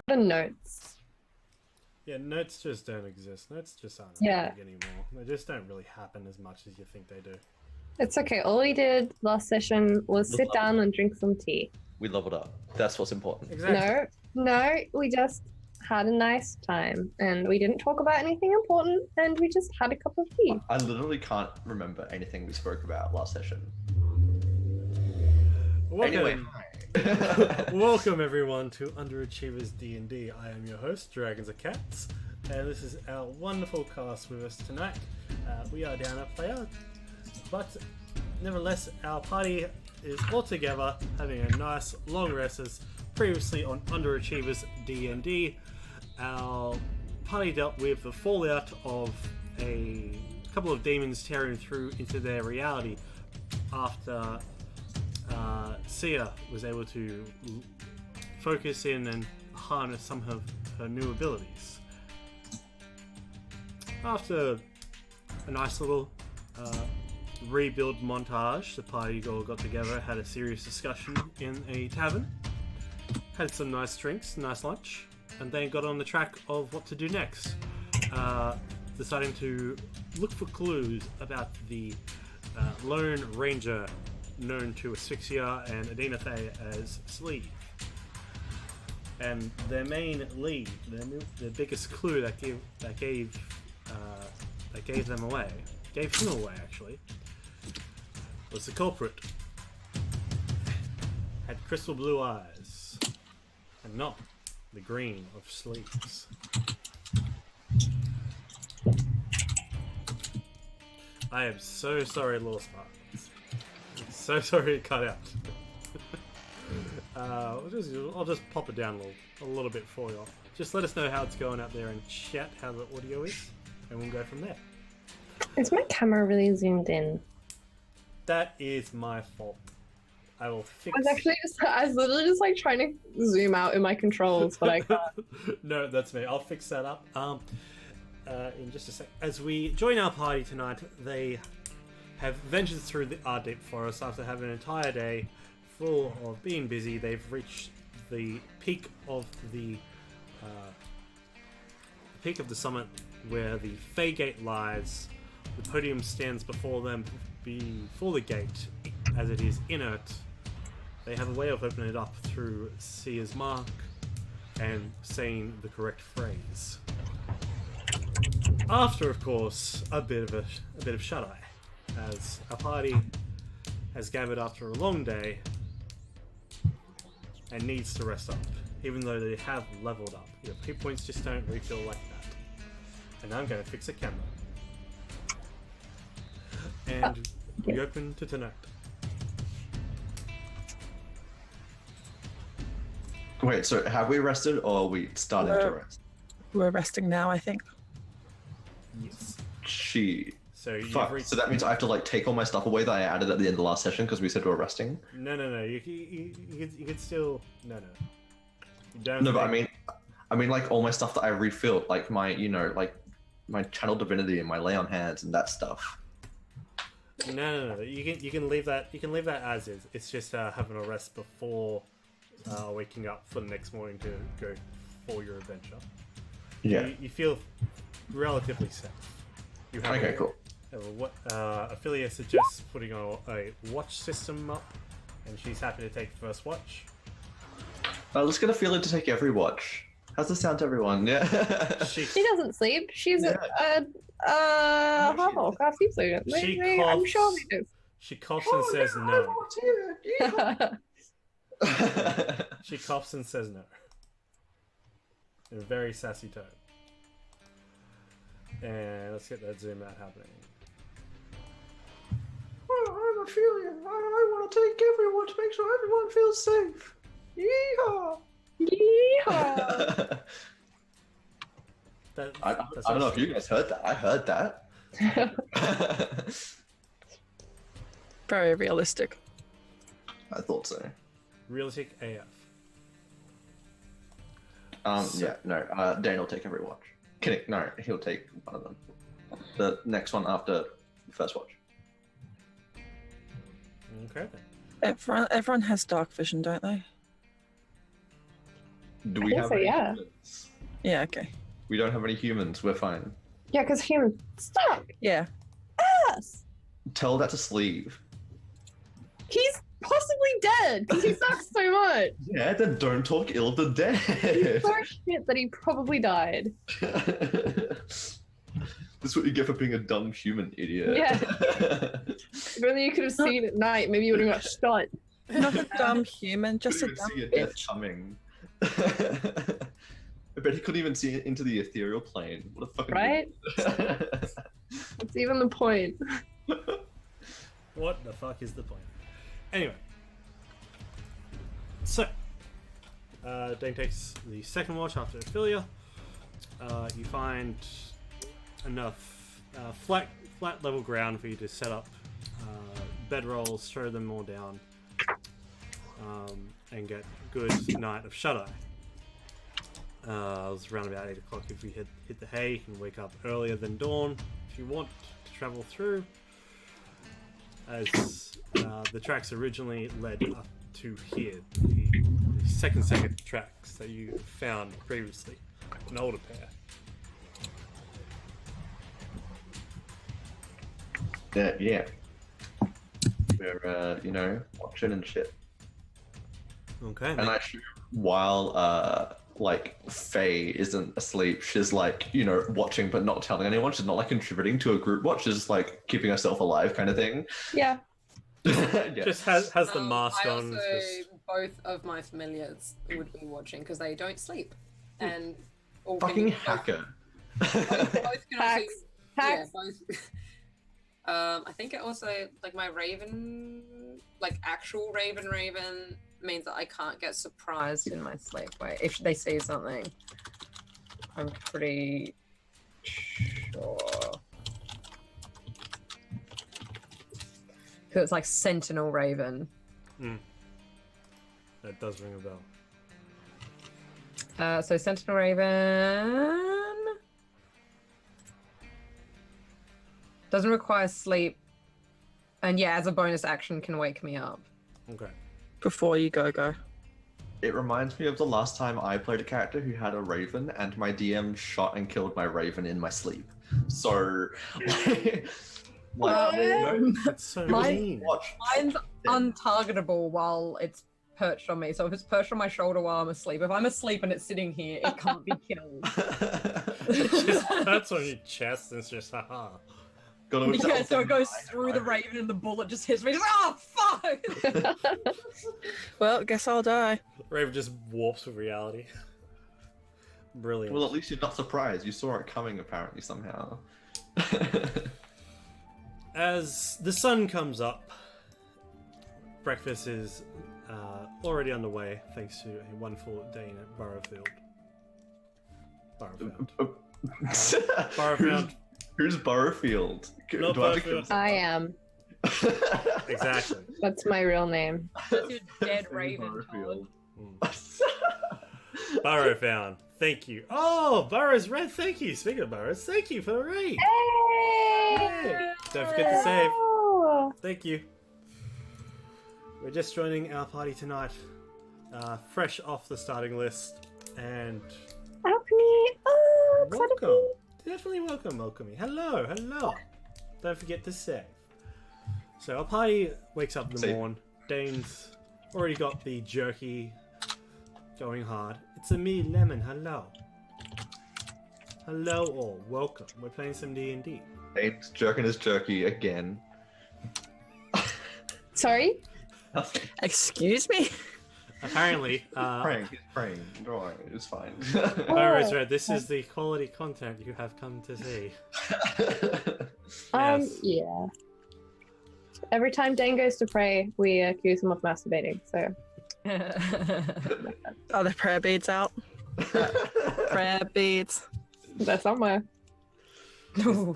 The notes. Yeah, notes just don't exist. Notes just aren't Yeah. big anymore. They just don't really happen as much as you think they do. It's okay. All we did last session was sit down and drink some tea. We leveled up. That's what's important. Exactly. No, we just had a nice time and we didn't talk about anything important and we just had a cup of tea. I literally can't remember anything we spoke about last session. Welcome, Anyway, welcome everyone to Underachievers D&D. I am your host, Dragons of Cats, and this is our wonderful cast with us tonight. We are down a player, but nevertheless, our party is all together, having a nice long rest as previously on Underachievers D&D. Our party dealt with the fallout of a couple of demons tearing through into their reality after Sia was able to focus in and harness some of her new abilities. After a nice little rebuild montage, the party all got together, had a serious discussion in a tavern, had some nice drinks, nice lunch, and then got on the track of what to do next, deciding to look for clues about the Lone Ranger known to Asphyxia and Adina Faye as Sleeve. And their main lead, their biggest clue that gave him away actually, was the culprit. Had crystal blue eyes, and not the green of sleeves. I am so sorry, Law Spartans. So sorry it cut out. I'll just pop it down a little bit for you. Just let us know how it's going out there in chat, how the audio is, and we'll go from there. Is my camera really zoomed in? That is my fault. I will fix. I was literally just like trying to zoom out in my controls, but I can't. No, that's me. I'll fix that up. In just a sec. As we join our party tonight, they have ventured through the Deep Forest after having an entire day full of being busy. They've reached the peak of the summit, where the Fey Gate lies. The podium stands before them, before the gate, as it is inert. They have a way of opening it up through Sia's mark and saying the correct phrase. After, of course, a bit of shut-eye, as a party has gathered after a long day and needs to rest up, even though they have leveled up. Your hit points just don't refill like that. And I'm going to fix a camera. And we open to tonight. wait, so have we rested or are we starting to rest? We're resting now, I think. Yes. So you've Fuck. reached... So that means I have to like take all my stuff away that I added at the end of the last session because we said we were resting? No. You could still... No. You don't... No, but I mean like all my stuff that I refilled, like my, like my channel divinity and my lay on hands and that stuff. No. You can leave that. You can leave that as is. It's just having a rest before waking up for the next morning to go for your adventure. Yeah. You feel relatively safe. You have Okay, cool. Ophelia suggests putting a watch system up, and she's happy to take the first watch. Let's get Ophelia to take every watch. How's this sound to everyone? Yeah. She doesn't sleep. She's Yeah. half-orc, half-sleep. I'm sure she does. She coughs and says no. Here. She coughs and says no. In a very sassy tone. And let's get that zoom out happening. Oh, I'm Ophelia. I want to take everyone to make sure everyone feels safe. Yeehaw! Yeehaw! I don't know if you guys heard that. I heard that. Very realistic. I thought so. Realistic AF. Yeah, no. Dane will take every watch. Kidding. No, he'll take one of them. The next one after the first watch. Okay then. Everyone has dark vision, don't they? Do I we think have so, any yeah. humans? Yeah, okay. We don't have any humans. We're fine. Yeah, because human. Stop! Yeah. Yes! Tell that to Sleeve. He's possibly dead because he sucks so much. Yeah, then don't talk ill of the dead. He's so shit that he probably died. This is what you get for being a dumb human idiot. Yeah. If only you could have seen at night, maybe you would have got shot. Not a dumb human, just a Couldn't dumb even see a death bitch. coming. I bet he couldn't even see it into the ethereal plane. What a fucking Right? idiot. That's even the point. What the fuck is the point? Anyway. So, Dane takes the second watch after Ophelia. You find enough flat level ground for you to set up bedrolls, throw them all down, and get good night of shut-eye. It was around about 8 o'clock. If you hit the hay, you can wake up earlier than dawn if you want to travel through, as the tracks originally led up to here, the second tracks that you found previously, an older pair. Yeah. We're, watching and shit. Okay. And I assume while, Faye isn't asleep, she's, watching but not telling anyone. She's not, contributing to a group watch. She's just, keeping herself alive kind of thing. Yeah. Yeah. Just has the mask I on. also, just- both of my familiars would be watching because they don't sleep. And all Fucking can- hacker. Both can also, Hacks. yeah, both. I think it also, my Raven, actual Raven means that I can't get surprised in my sleep. Wait, if they see something, I'm pretty sure. Because it's like Sentinel Raven. That does ring a bell. So Sentinel Raven doesn't require sleep, and yeah, as a bonus action, can wake me up. Okay. Before you go. It reminds me of the last time I played a character who had a raven, and my DM shot and killed my raven in my sleep. So, That's so Mine- mean. watch. Mine's untargetable while it's perched on me. So if it's perched on my shoulder while I'm asleep, if I'm asleep and it's sitting here, it can't be killed. That's on your chest. And it's just haha. Yeah, so it goes through the raven and the bullet just hits me. Just, oh, fuck! Well, guess I'll die. Raven just warps with reality. Brilliant. Well, at least you're not surprised. You saw it coming, apparently, somehow. As the sun comes up, breakfast is already underway thanks to a wonderful day at Burrowfield. Burrowfield. Who's Burrowfield? Not Do I have to Burrowfield. I am. Exactly. That's my real name. That's your dead raven. Burrowfield. Burrow found. Thank you. Oh, Burrow's red. Thank you. Speaking of Burrows, thank you for the raid. Yay! Don't forget to save. Oh. Thank you. We're just joining our party tonight, fresh off the starting list, and Alchemy. Oh, excited. welcome. Definitely welcome me. Hello. Don't forget to save. So our party wakes up in the Save. morn. Dane's already got the jerky going hard. It's a me, Lemon. Hello all. Welcome. We're playing some D&D. Dane's jerking his jerky again. Sorry? Excuse me? Apparently, He's praying. Don't worry, it's fine. Burrow's Red, this is the quality content you have come to see. Yes. Yeah. Every time Dane goes to pray, we accuse him of masturbating, so. Are the prayer beads out? Prayer beads. That's somewhere.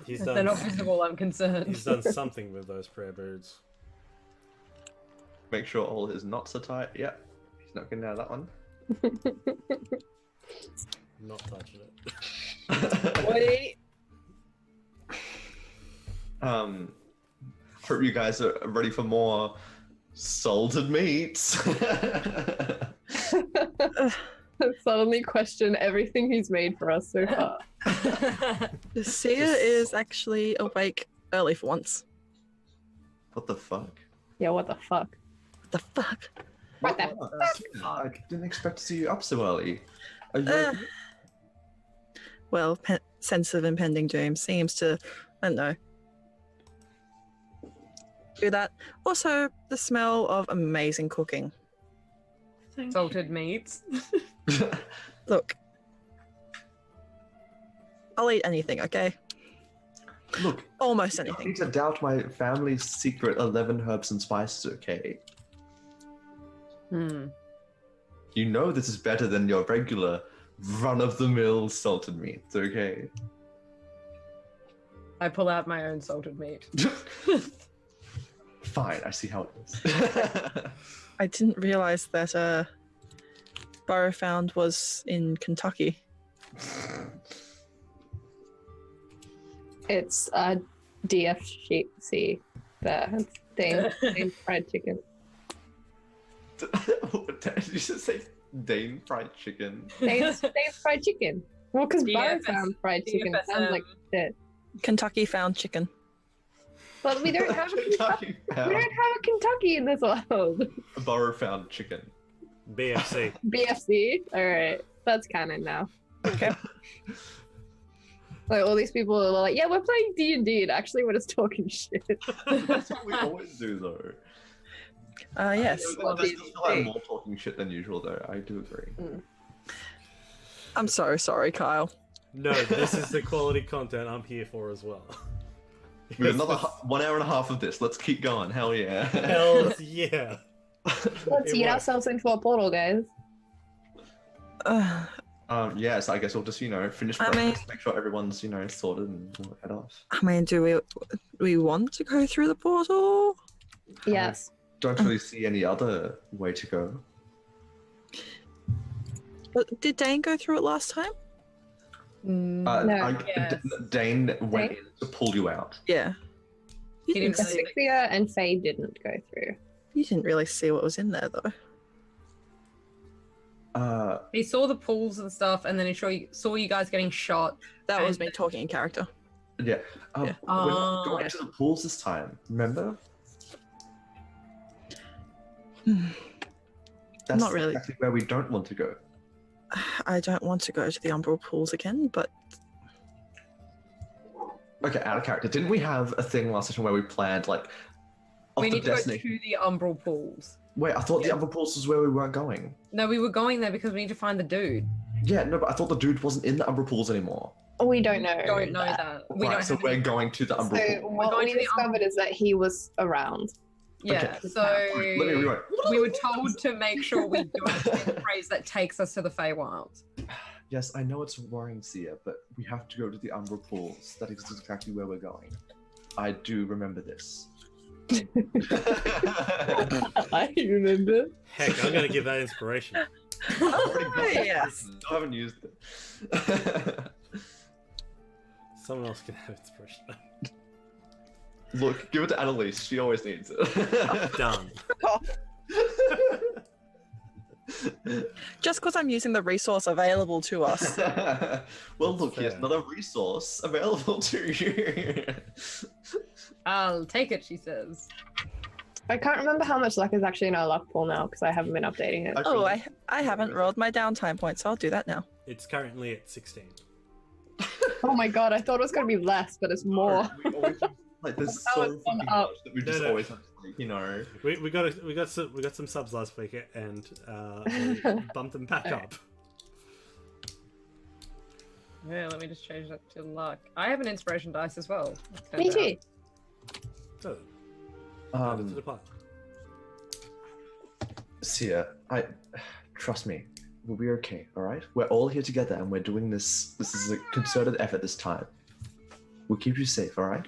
He's They're done, not visible, I'm concerned. he's done something with those prayer birds. Make sure all his knots are tight. Yep. He's not getting out of that one. Not touching it. Wait. Hope you guys are ready for more salted meats. suddenly question everything he's made for us so far. Sia is actually awake early for once. What the fuck? Yeah, what the fuck? What the fuck? What the I didn't expect to see you up so early. Are you Uh, okay? Well, sense of impending doom seems to, I don't know, do that. Also, the smell of amazing cooking. Salted meats. Look, I'll eat anything, okay? Look, Almost I need anything. to doubt my family's secret 11 herbs and spices, okay? Hmm. You know this is better than your regular run-of-the-mill salted meats, okay? I pull out my own salted meat. Fine, I see how it is. I didn't realize that Burrowfound was in Kentucky. It's DFC there. It's Dane fried chicken. Did you just say Dane fried chicken? Dane's fried chicken. Well, because DFS Burrowfound fried chicken sounds like shit. Kentucky found chicken. But we don't have a Kentucky. We don't have a Kentucky in this world. Burrow found chicken. BFC. BFC. All right, that's canon now. Okay. Like all these people are like, yeah, we're playing D&D, and actually we're just talking shit. That's what we always do, though. Yes. I just feel like I'm more talking shit than usual, though. I do agree. I'm so sorry, Kyle. No, this is the quality content I'm here for as well. We have another 1 hour and a half of this. Let's keep going. Hell yeah. Hell yeah. Let's It get was. ourselves into a portal, guys. Yes, I guess we'll just, finish I mean- breakfast, make sure everyone's, sorted and we'll head off. I mean, do we want to go through the portal? Yes. Don't really see any other way to go. Did Dane go through it last time? No. Yes. Dane went Dane? in to pull you out. Yeah. He didn't really- Asphyxia and Faye didn't go through. You didn't really see what was in there, though. He saw the pools and stuff, and then he saw you guys getting shot. That was And- me talking in character. Yeah. Yeah. We're not Oh. going to the pools this time, remember? That's Not really. exactly where we don't want to go. I don't want to go to the Umbral pools again, but Okay, out of character. Didn't we have a thing last session where we planned, like, off We the need to go destination? to the Umbral pools. Wait, I thought the Umbral pools was where we weren't going. No, we were going there because we need to find the dude. Yeah, no, but I thought the dude wasn't in the Umbral pools anymore. We don't know. Don't know that. We Right, don't so have we're any- going to the Umbral So pool. what going we to the discovered is that he was around. Yeah, Okay. so Let me rewind. we were told to make sure we do a phrase that takes us to the Feywild. Yes, I know it's worrying, Sia, but we have to go to the Umbral pools. That is exactly where we're going. I do remember this. I remember. Heck, I'm gonna give that inspiration. I've already got it. yes. I haven't used it. Someone else can have inspiration. Look, give it to Annalise. She always needs it. Done. Just because I'm using the resource available to us. Well, look, here's fair. another resource available to you. I'll take it, she says. I can't remember how much luck is actually in our luck pool now because I haven't been updating it. Oh, I haven't rolled my downtime points, so I'll do that now. It's currently at 16. Oh my god, I thought it was going to be less, but it's more. We always use, like, there's That so was gone fucking up. much that we No, just no. always have to, like, We got some subs last week and we bumped them back Alright. up. Yeah, let me just change that to luck. I have an inspiration dice as well. it Me turns too. So, add it to the Um, pile. Sia, trust me, we'll be okay, all right? We're all here together, and we're doing this. This is a concerted effort this time. We'll keep you safe, all right?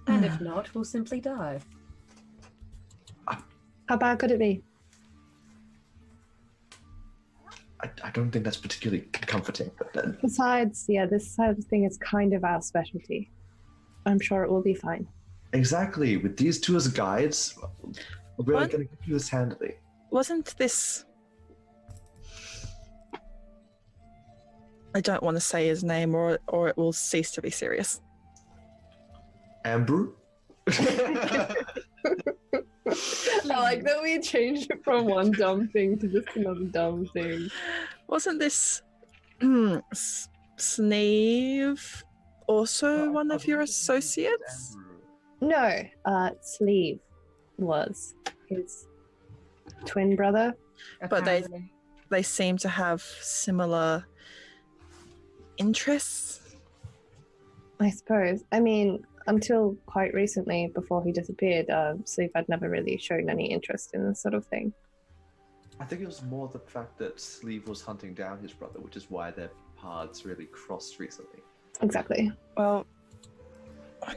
And if not, we'll simply die. How bad could it be? I don't think that's particularly comforting, but then Besides, yeah, this side of the thing is kind of our specialty. I'm sure it will be fine. exactly with these two as guides, we're What? going to get through this handily. Wasn't this I don't want to say his name, or it will cease to be serious. Ambrew? I like that we changed it from one dumb thing to just another dumb thing. Wasn't this Sneeve also one of your associates? No, Sleeve was his twin brother. But they seem to have similar interests. I suppose. I mean, until quite recently, before he disappeared, Sleeve had never really shown any interest in this sort of thing. I think it was more the fact that Sleeve was hunting down his brother, which is why their paths really crossed recently. Exactly. Well,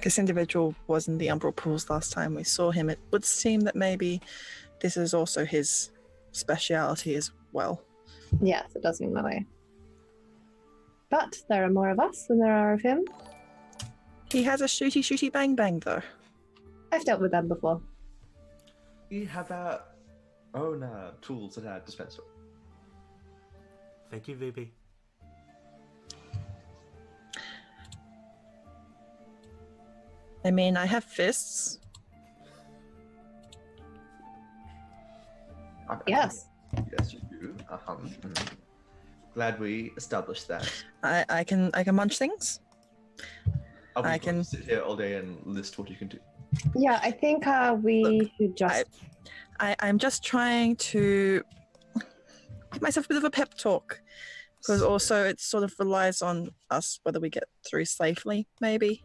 this individual was in the Umbral pools last time we saw him. It would seem that maybe this is also his speciality as well. Yes, it does seem that way. But there are more of us than there are of him. He has a shooty bang bang though. I've dealt with them before. We have our own tools at our dispenser. Thank you, VP. I mean, I have fists. Yes. Yes, you do. Glad we established that. I can munch things. Are we I going can- to sit here all day and list what you can do? Yeah, I think we should just... I'm just trying to give myself a bit of a pep talk, because also it sort of relies on us whether we get through safely, maybe.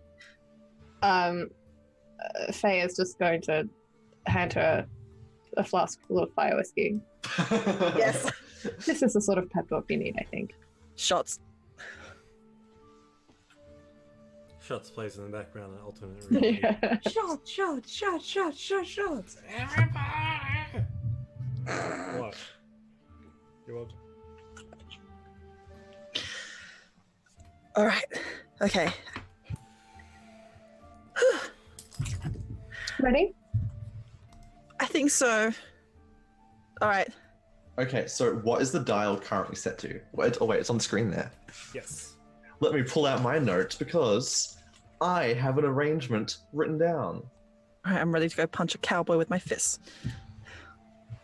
Faye is just going to hand her a flask full of fire whiskey. Yes. This is the sort of pep talk you need, I think. Shots. Shots plays in the background and alternate reality. Yeah. Shots. Everybody! What? You're welcome. All right. Okay. Ready? I think so. All right. Okay, so what is the dial currently set to? Wait, oh wait, it's on the screen there. Yes. Let me pull out my notes because I have an arrangement written down. All right. I'm ready to go punch a cowboy with my fists.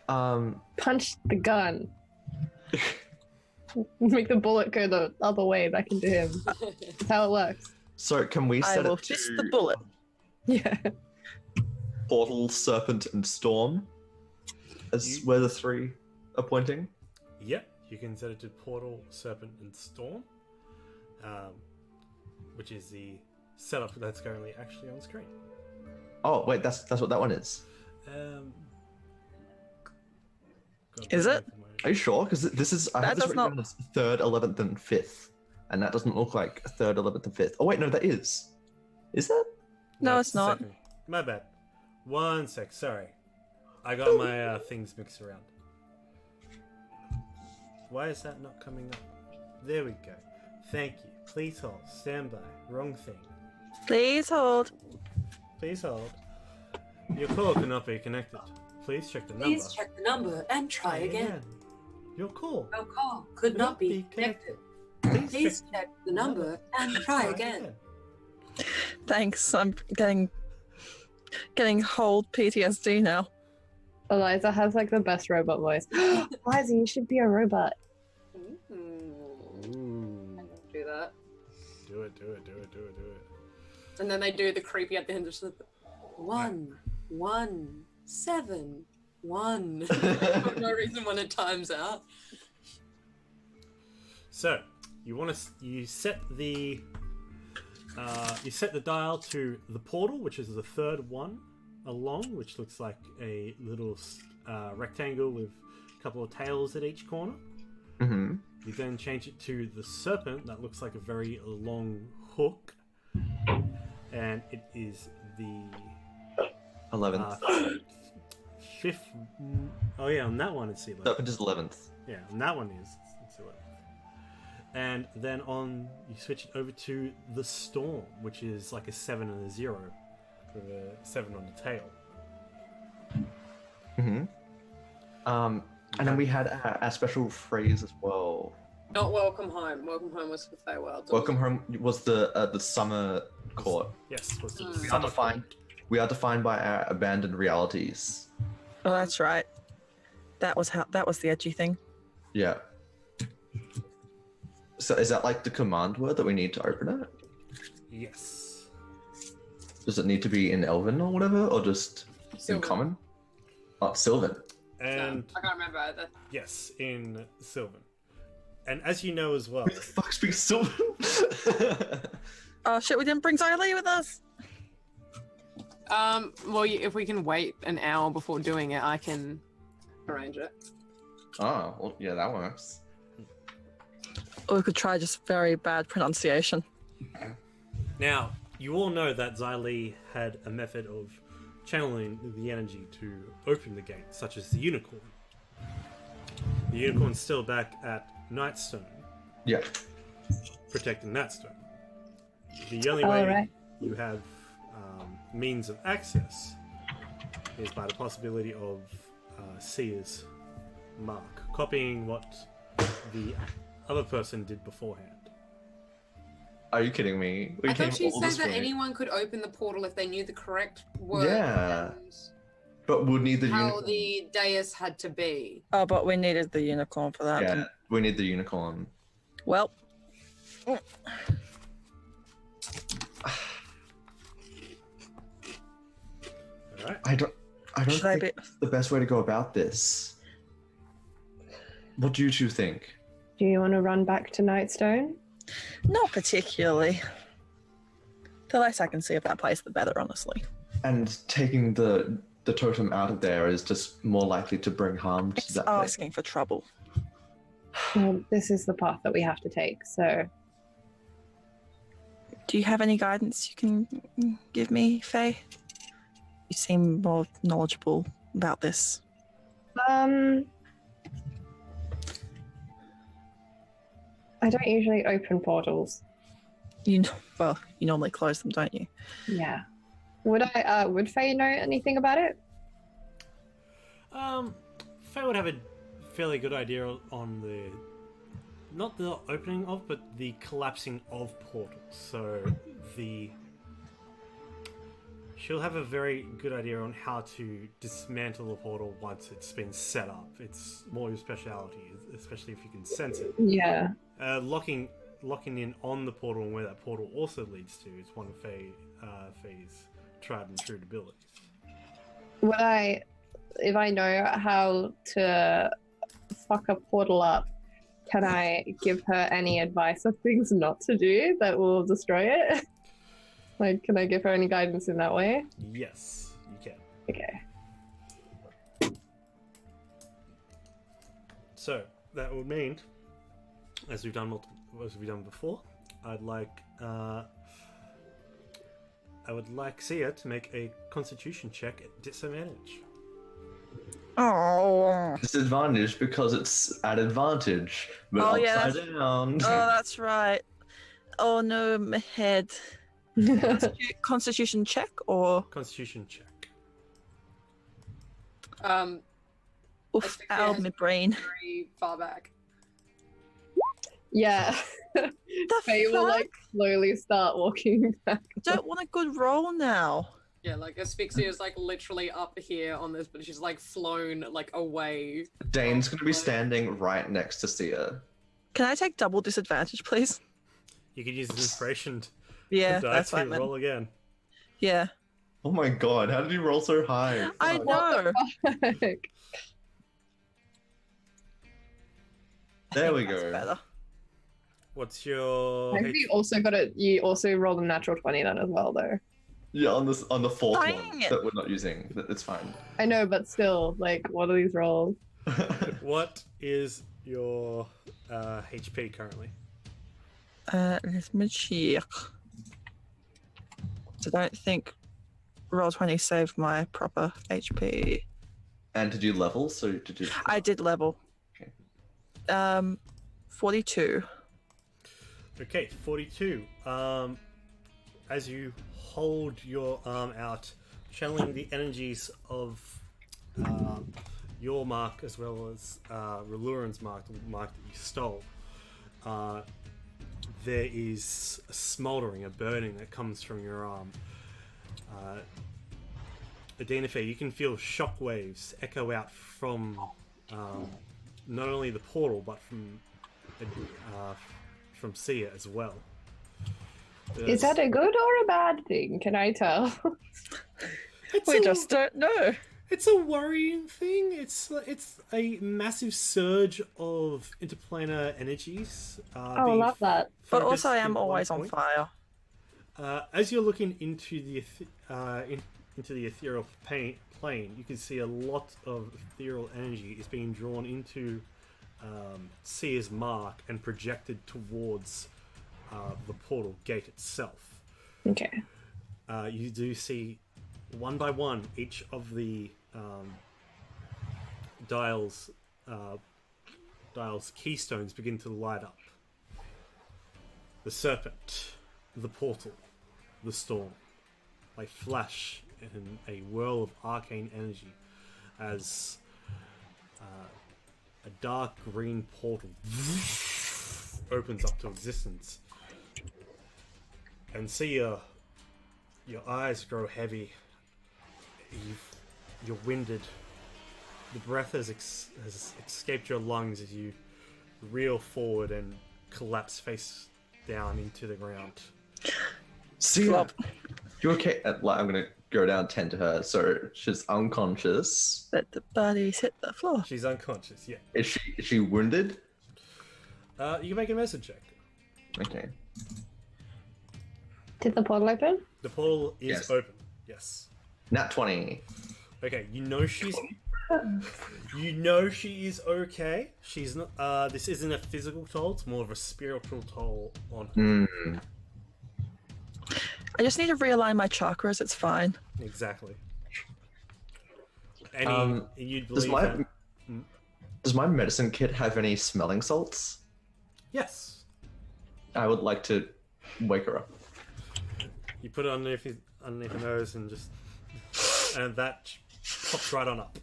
Punch the gun. Make the bullet go the other way back into him. That's how it works. So can we I set will it fist to the bullet. Yeah. Portal, Serpent, and Storm as where the three are pointing? Yep, you can set it to Portal, Serpent, and Storm, which is the setup that's currently actually on screen. Oh wait, that's what that one is. Is it? Are you sure? Because this is I That have this does written not- down as 3rd, 11th, and 5th, and that doesn't look like 3rd, 11th, and 5th. Oh wait, no, that is. Is that? No, it's not. Second. My bad. One sec, sorry. I got my things mixed around. Why is that not coming up? There we go. Thank you. Please hold. Stand by. Wrong thing. Please hold. Please hold. Your call cannot be connected. Please check the number. Please check the number and try again. Your call. Your call could not be connected. Please check the number and try again. Thanks. I'm getting hold PTSD now. Eliza has like the best robot voice. Eliza, you should be a robot. Ooh. Do that. Do it. And then they do the creepy at the end of the 1, 1, 7, 1. For no reason when it times out. So, you set the dial to the portal, which is the third one along, which looks like a little rectangle with a couple of tails at each corner. Mm-hmm. You then change it to the serpent that looks like a very long hook, and it is the 11th. fifth. Oh yeah, on that one it's the 11th. Serpent is 11th. Yeah, and that one is it's the 11th. And then you switch it over to the storm, which is like a 7 and a 0 with a 7 on the tail. Mm-hmm. And then we had our special phrase as well. Not Welcome Home. Welcome Home was for Feywild. Welcome Home was the summer court. Yes, was the We are summer defined. We are defined by our abandoned realities. Oh, that's right. That was the edgy thing. Yeah. So is that like the command word that we need to open it? Yes. Does it need to be in Elven or whatever, or just in Sylvan. common? Oh, Sylvan. And I can't remember either. yes, in Sylvan. And as you know as well, Who the fuck speaks Sylvan? Oh shit, we didn't bring Xylee with us. Well, if we can wait an hour before doing it, I can arrange it. Oh, well, yeah, that works. Or we could try just very bad pronunciation. now you all know that Xylee had a method of channeling the energy to open the gate, such as the unicorn. The unicorn's still back at Nightstone, Yeah. protecting that stone. The only way Alright. you have means of access is by the possibility of Seer's mark, copying what the other person did beforehand. Are you kidding me? We I came thought she all said this that way. anyone could open the portal if they knew the correct word. Yeah. and But we'll need the how unicorn. the dais had to be. Oh, but we needed the unicorn for that. Yeah, we need the unicorn. Well, Alright. I don't should I think be? the best way to go about this. What do you two think? Do you want to run back to Nightstone? Not particularly. The less I can see of that place, the better, honestly. And taking the totem out of there is just more likely to bring harm to It's that place. asking for trouble. Well, this is the path that we have to take, so Do you have any guidance you can give me, Faye? You seem more knowledgeable about this. I don't usually open portals. Well, you normally close them, don't you? Yeah. Would Faye know anything about it? Faye would have a fairly good idea on the, not the opening of, but the collapsing of portals. So she'll have a very good idea on how to dismantle the portal once it's been set up. It's more your speciality, especially if you can sense it. Yeah. Locking in on the portal and where that portal also leads to is one of Faye's tried and true abilities. If I know how to fuck a portal up, can I give her any advice of things not to do that will destroy it? Like, can I give her any guidance in that way? Yes, you can. Okay. So that would mean, as we've done before, I would like Sia to make a Constitution check at disadvantage. Oh, Disadvantage because it's at advantage, but Oh, yeah, upside down. that's right. Oh no, my head. Constitution check or Constitution check. oof, think out of yes. my brain. Very far back. Yeah. The Faye will fuck? like slowly start walking back. Don't want a good roll now. Yeah, like Asphyxia is like literally up here on this, but she's like flown like away. Dane's going to be standing right next to Sia. Can I take double disadvantage, please? You could use his inspiration Yeah, die that's to fine then. roll again. Yeah, Oh my god, how did you roll so high? I Fuck. know. Like, There we That's go. better. What's your maybe you also got it. You also rolled a natural 20 then as well, though. Yeah, on the fourth Dang one it. that we're not using. It's fine. I know, but still, like, what are these rolls? what is your HP currently? Let me check. I don't think Roll20 saved my proper HP. And did you level? So did you? I did level. Okay. 42. Okay, 42. As you hold your arm out, channeling the energies of your mark as well as Reluran's mark, the mark that you stole, there is a smouldering, a burning that comes from your arm. Adina Faye, you can feel shockwaves echo out from not only the portal but from Sia as well. Is that a good or a bad thing? Can I tell? We just don't know. It's a worrying thing. It's a massive surge of interplanar energies. I love that. But focused also, I am in one always on point. fire. As you're looking into the into the ethereal plane, you can see a lot of ethereal energy is being drawn into Sia's mark and projected towards the portal gate itself. Okay. You do see one by one each of the dials keystones begin to light up. The serpent, the portal, the storm. They flash in a whirl of arcane energy as a dark green portal opens up to existence. And see your eyes grow heavy. You're winded. The breath has escaped your lungs as you reel forward and collapse face down into the ground. See, Flop. you okay? I'm gonna go down, tend to her. So she's unconscious. Let the bodies hit the floor. She's unconscious, yeah. Is she wounded? You can make a medicine check. Okay. Did the portal open? The portal is Yes. open. Yes. Nat 20. Okay, you know she is okay. She's not. This isn't a physical toll. It's more of a spiritual toll on her. Hmm. I just need to realign my chakras. It's fine. Exactly. Any you'd Does believe my that? does my medicine kit have any smelling salts? Yes. I would like to wake her up. You put it underneath her nose and just and that pops right on up.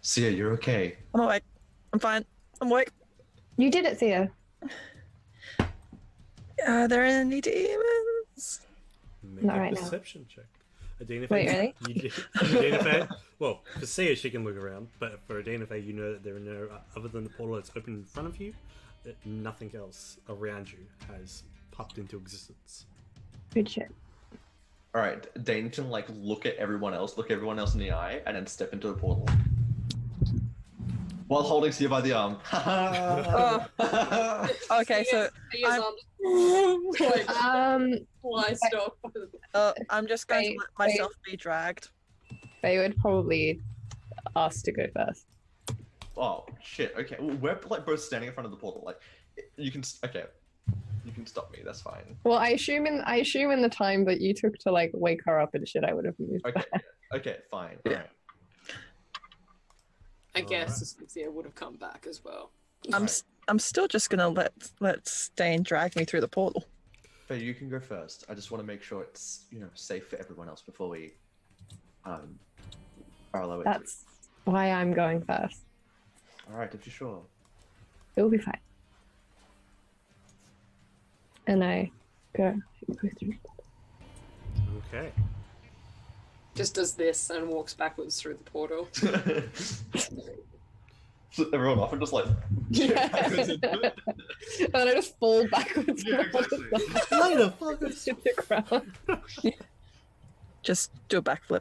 Sia, you're okay. I'm awake. I'm fine. I'm awake. You did it, Thea. Are there any demons? Make Not a right now. perception check. Adina Wait, Faye, really? Adina Faye, well, for Sia she can look around, but for Adina Faye, you know that there are no other than the portal that's open in front of you. That nothing else around you has popped into existence. Good shit. All right, Dane can look everyone else in the eye, and then step into the portal while holding Sia by the arm. Okay, so I'm- Sliced off. I'm just going to Wait, let myself be dragged. They would probably ask to go first. Oh shit. Okay, well, we're both standing in front of the portal. You can stop me. That's fine. Well, I assume in the time that you took to wake her up and shit, I would have moved. Okay. Okay. Fine. All right. I guess Asphyxia would have come back as well. I'm still just gonna let Stain drag me through the portal. Faye, you can go first. I just want to make sure it's safe for everyone else before we barrel it. That's why I'm going first. All right. If you're sure. It will be fine. And I go through. Okay. Just does this and walks backwards through the portal. So everyone off and just And then I just fall backwards. Yeah, exactly. Later, fuckers. Hit the ground. Just do a backflip.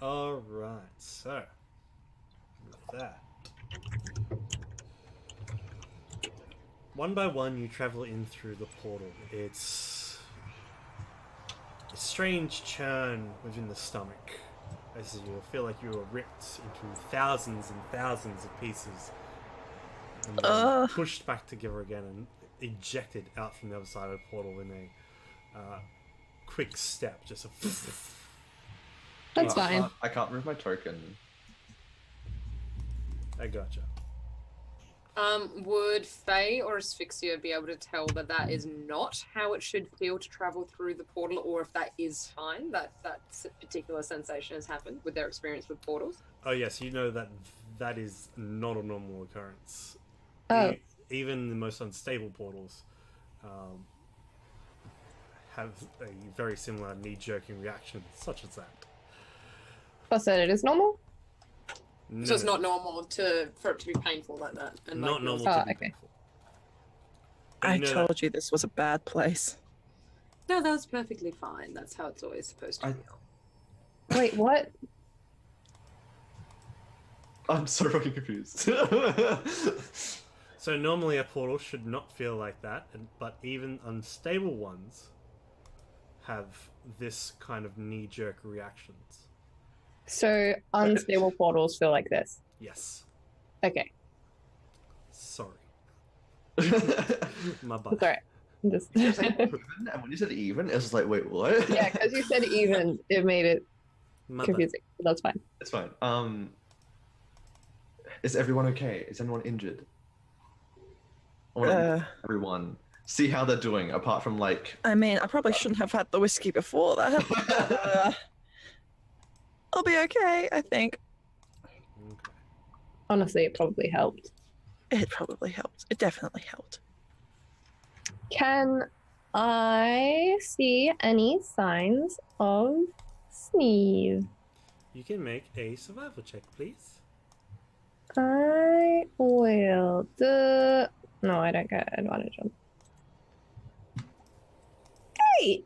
Alright, so with that. One by one you travel in through the portal. It's a strange churn within the stomach, as you feel like you are ripped into thousands and thousands of pieces and then pushed back together again and ejected out from the other side of the portal in a quick step, just a That's fine. I can't remove my token. I gotcha. Would Faye or Asphyxia be able to tell that that is not how it should feel to travel through the portal, or if that is fine, that particular sensation has happened with their experience with portals? Oh yes, you know that that is not a normal occurrence. Oh. Even the most unstable portals have a very similar knee-jerking reaction, such as that. Plus, it is normal. No, So it's not normal for it to be painful like that. And not like, normal Oh, to be okay. painful. I You know told you this was a bad place. No, that was perfectly fine. That's how it's always supposed to feel. Wait, what? I'm so fucking confused. So normally a portal should not feel like that, but even unstable ones have this kind of knee-jerk reactions. So unstable portals feel like this. Yes. Okay, Sorry. My bad. sorry. Just and when you said even, it was like, wait, what? yeah, because you said even, it made it My bad. confusing. That's fine. It's fine. Is everyone okay? Is anyone injured? I want to everyone see how they're doing. Apart from like, I mean, I probably shouldn't have had the whiskey before that. I'll be okay, I think. Okay. Honestly, it probably helped. It probably helped. It definitely helped. Can I see any signs of sneeze? You can make a survival check, please. I will do. No, I don't get advantage on. 8!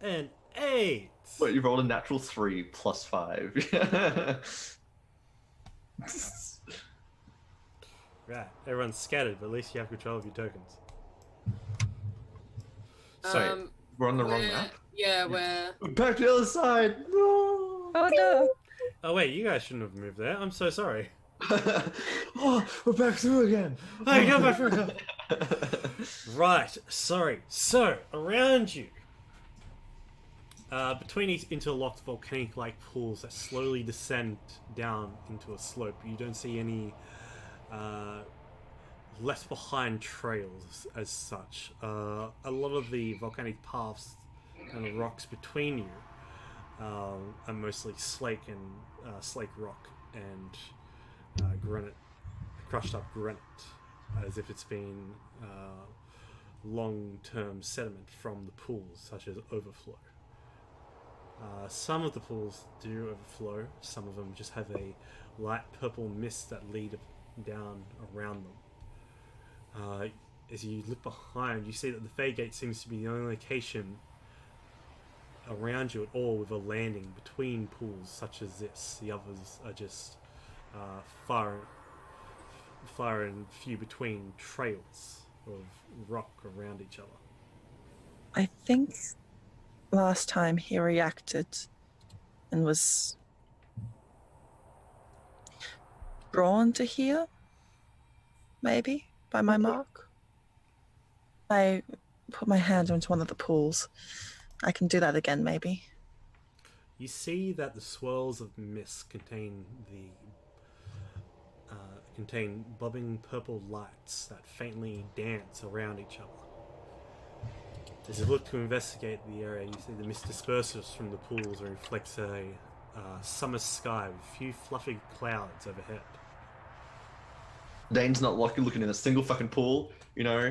An 8. wait, you rolled a natural 3 plus 5. Right. Everyone's scattered, but at least you have control of your tokens. Sorry, we're on the wrong map. Yeah, we're. Back to the other side. No. Oh no! Oh wait, you guys shouldn't have moved there. I'm so sorry. Oh, we're back through again. Oh, go back for a Right, sorry. So, around you, between these interlocked volcanic-like pools that slowly descend down into a slope, you don't see any left behind trails as such. A lot of the volcanic paths and rocks between you are mostly slake rock and granite, crushed up granite, as if it's been long-term sediment from the pools, such as overflow. Some of the pools do overflow, some of them just have a light purple mist that lead down around them. As you look behind, you see that the Fey Gate seems to be the only location around you at all with a landing between pools such as this. The others are just far and few between trails of rock around each other. I think last time he reacted and was drawn to here, maybe, by my mark. I put my hand into one of the pools. I can do that again, maybe. You see that the swirls of mist contain bubbling purple lights that faintly dance around each other. As you look to investigate the area, you see the mist disperses from the pools and reflects a summer sky with a few fluffy clouds overhead. Dane's not looking in a single fucking pool. You know,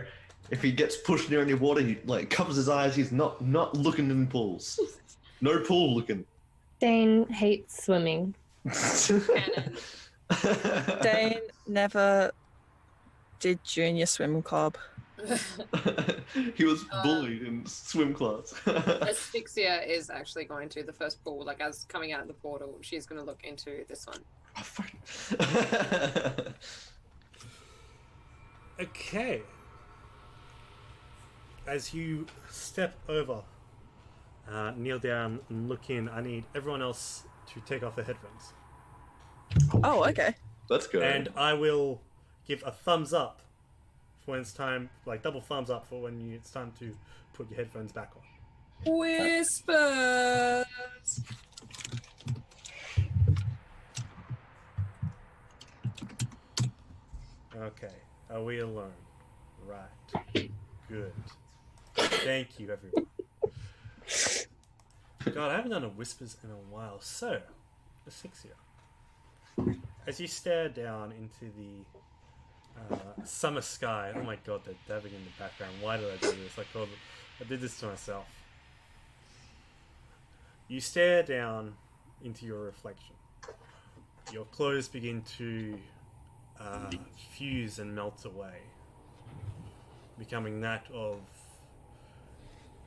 if he gets pushed near any water, he like covers his eyes. He's not looking in pools. No pool looking. Dane hates swimming. Canon. Dane never did junior swim club. He was bullied in swim class. Asphyxia is actually going to the first pool, like as coming out of the portal, she's going to look into this one. Oh, fuck. Okay. As you step over, kneel down and look in, I need everyone else to take off their headphones. Oh, okay. Let's go. And I will give a thumbs up for when it's time, like double thumbs up for when it's time to put your headphones back on. Whispers! Okay. Are we alone? Right. Good. Thank you, everyone. God, I haven't done a whispers in a while. So, Asphyxia, As you stare down into the summer sky, oh my god, they're dabbing in the background. Why did I do this? I did this to myself. You stare down into your reflection. Your clothes begin to fuse and melt away, becoming that of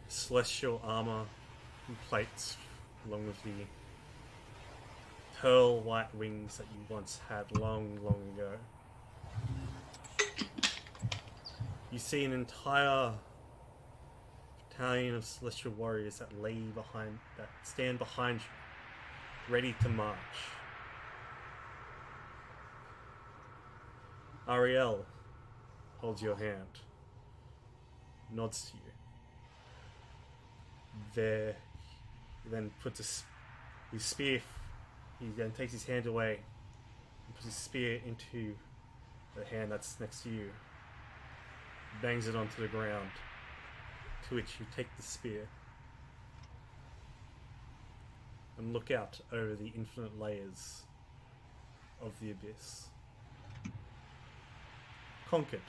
celestial armor and plates, along with the pearl white wings that you once had long, long ago. You see an entire battalion of celestial warriors that stand behind you, ready to march. Ariel holds your hand, nods to you. There, he then puts his spear. He then takes his hand away and puts his spear into the hand that's next to you. Bangs it onto the ground. To which you take the spear and look out over the infinite layers of the abyss. Conquered.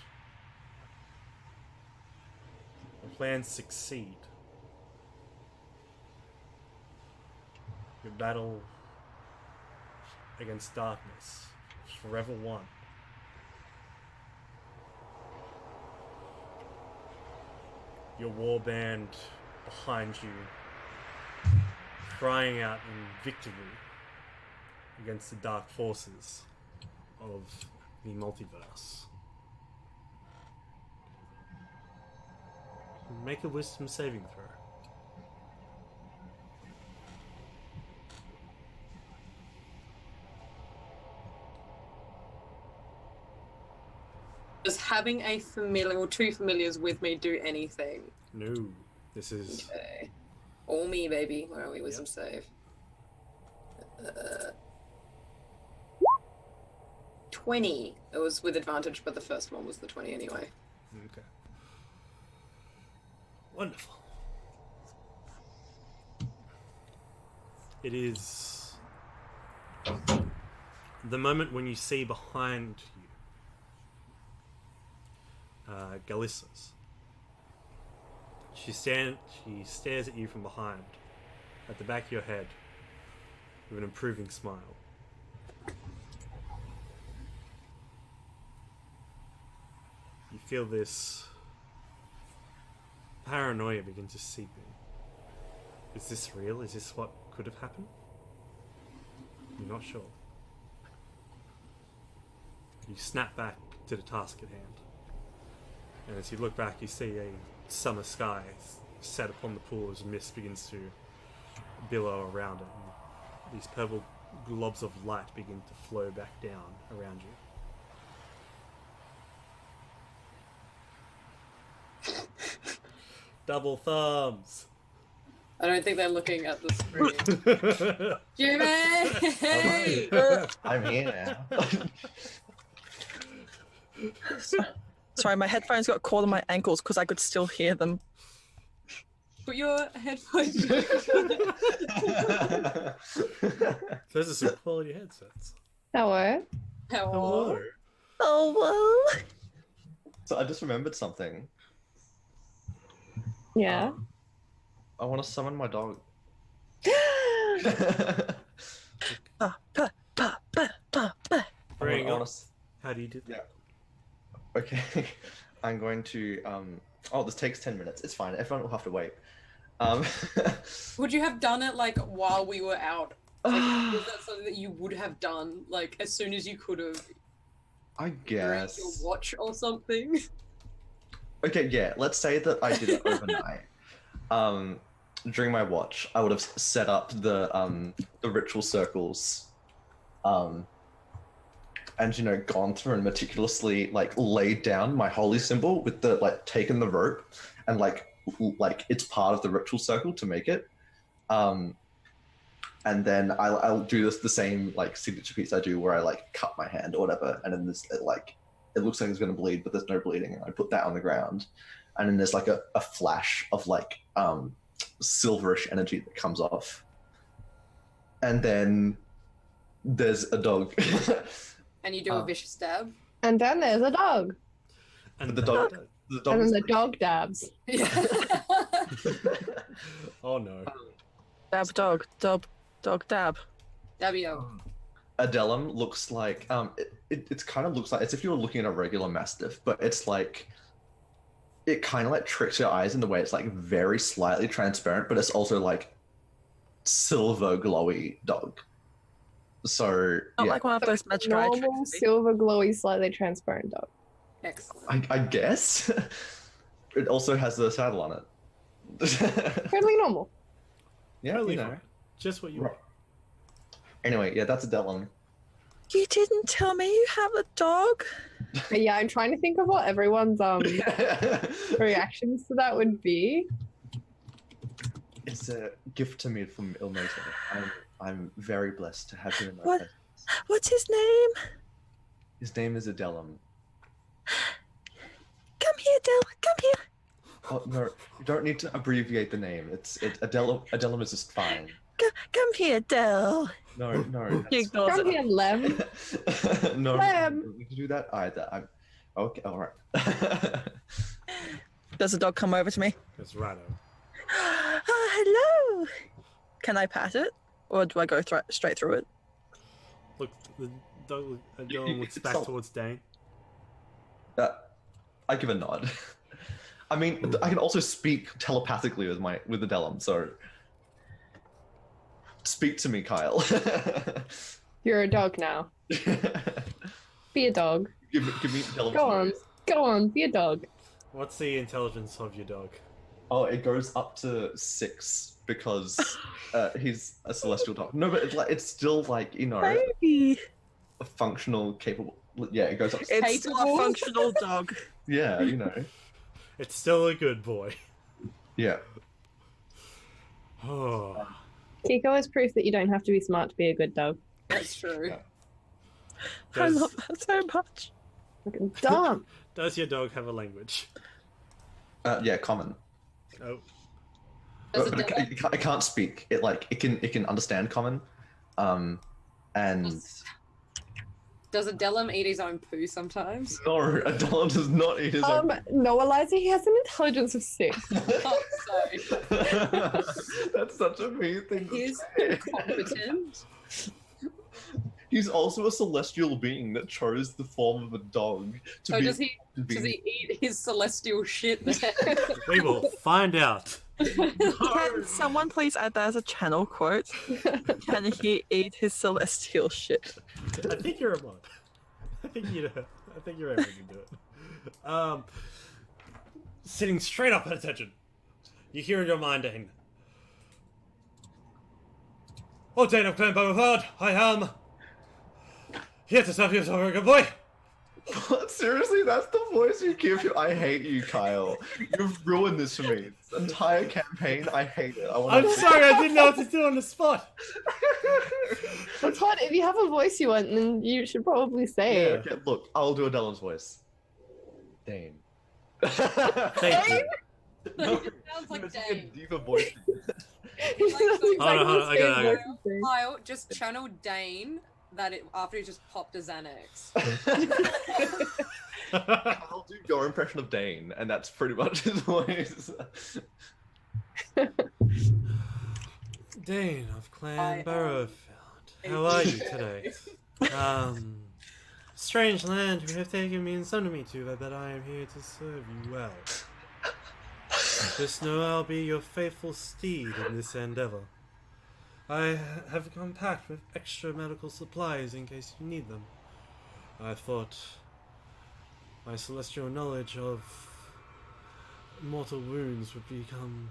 Your plans succeed. Your battle against darkness is forever won. Your warband behind you, crying out in victory against the dark forces of the multiverse. Make a wisdom saving throw. Does having a familiar or two familiars with me do anything? No, this is... Okay. All me, baby. Where are we? Wisdom save. 20. It was with advantage, but the first one was the 20 anyway. Okay. Wonderful. It is the moment when you see behind you Galissa's. She stares at you from behind, at the back of your head, with an improving smile. You feel this paranoia begin to seep in. Is this real? Is this what could have happened? You're not sure. You snap back to the task at hand. And as you look back, you see a summer sky set upon the pool as mist begins to billow around it. And these purple globs of light begin to flow back down around you. Double thumbs! I don't think they're looking at the screen. Jimmy! I'm here now. Sorry, my headphones got caught on my ankles because I could still hear them. Put your headphones. Those are some quality headsets. Hello. Hello. Oh, well. So I just remembered something. Yeah. I want to summon my dog. Bring I on. wanna How do you do that? Yeah. Okay, I'm going to. Oh, this takes 10 minutes. It's fine. Everyone will have to wait. Would you have done it like while we were out? Like, was that something that you would have done like as soon as you could have? I During guess. your watch or something. Okay, yeah. Let's say that I did it overnight. During my watch, I would have set up the ritual circles, and gone through and meticulously like laid down my holy symbol with the taken the rope and like it's part of the ritual circle to make it. And then I'll do the same like signature piece I do where I like cut my hand or whatever, and then there's it looks like it's going to bleed, but there's no bleeding, and I put that on the ground, and then there's like a flash of like silverish energy that comes off, and then there's a dog. And you do a vicious stab. And then there's a dog. And the dog. The dog. And then is the dog dabs. Yeah. Oh no. Dab dog. Dog dab. Dabio. Adelum looks like it kind of looks like as if you were looking at a regular mastiff, but it's like it kind of like tricks your eyes in the way it's like very slightly transparent, but it's also like silver glowy dog. So Not yeah, like one of those magic eye Normal, tricks. silver, glowy, slightly transparent dog. Excellent. I guess it also has the saddle on it. Totally normal. Yeah, Totally you know. fine. Just what you Right. want. Anyway, yeah, that's Adelum. You didn't tell me you have a dog. But yeah, I'm trying to think of what everyone's reactions to that would be. It's a gift to me from Ilmater. I'm very blessed to have him in my What? presence. What's his name? His name is Adelum. Come here, Del. Come here. Oh no, you don't need to abbreviate the name. It's Adelum is just fine. Come here, Del. No, no. He ignores Come it. here, Lem. No, Lem. don't need to do that either. I'm okay. All right. Does the dog come over to me? It's Rhino. Hello. Can I pat it, or do I go straight through it? Look, the dog Dylan looks back towards Dane. I give a nod. I mean, I can also speak telepathically with Adelum, so speak to me, Kyle. You're a dog now. Be a dog. give me Adelum's Go on. voice. Go on, be a dog. What's the intelligence of your dog? Oh, it goes up to 6 because he's a celestial dog. No, but it's still like, you know, Baby. a functional, capable. Yeah, it goes up. To It's still a functional dog. Yeah, you know. It's still a good boy. Yeah. Oh. Kiko is proof that you don't have to be smart to be a good dog. That's true. I Does, love that so much. Fucking dumb. does your dog have a language? Yeah, common. Oh. Does But it can't speak. It can understand common, and Does Adelum eat his own poo sometimes? no, Adelum does not eat his own. No, Eliza, he has an intelligence of 6. Oh, sorry. That's such a mean thing to He's say. competent. He's also a celestial being that chose the form of a dog to So be. does he eat his celestial shit then? We will find out. Can someone please add that as a channel quote? Can he eat his celestial shit? I think you're a mod. I think you're able to do it. Sitting straight up at attention. You hear in your mind, Dane. Oh, Dane of Clan Beaufort, I am here to serve you, so very good boy. What? Seriously, that's the voice you give him? I hate you, Kyle. You've ruined this for me. This entire campaign, I hate it. I'm sorry, I didn't know what to do on the spot. That's what, if you have a voice you want, then you should probably say Yeah, it. okay, look, I'll do Adelum's voice. Dane. Thank you. No, It sounds like it's Dane. a diva voice. He sounds exactly Hold on, the I same got it. voice as me. Kyle, just channel Dane after he just popped a Xanax. I'll do your impression of Dane, and that's pretty much his voice. Dane of Clan I am Barrowfield, how are you today? Strange land you have taken me and summoned me to, but I am here to serve you well. Just know I'll be your faithful steed in this endeavor. I have come packed with extra medical supplies in case you need them. I thought my celestial knowledge of mortal wounds would become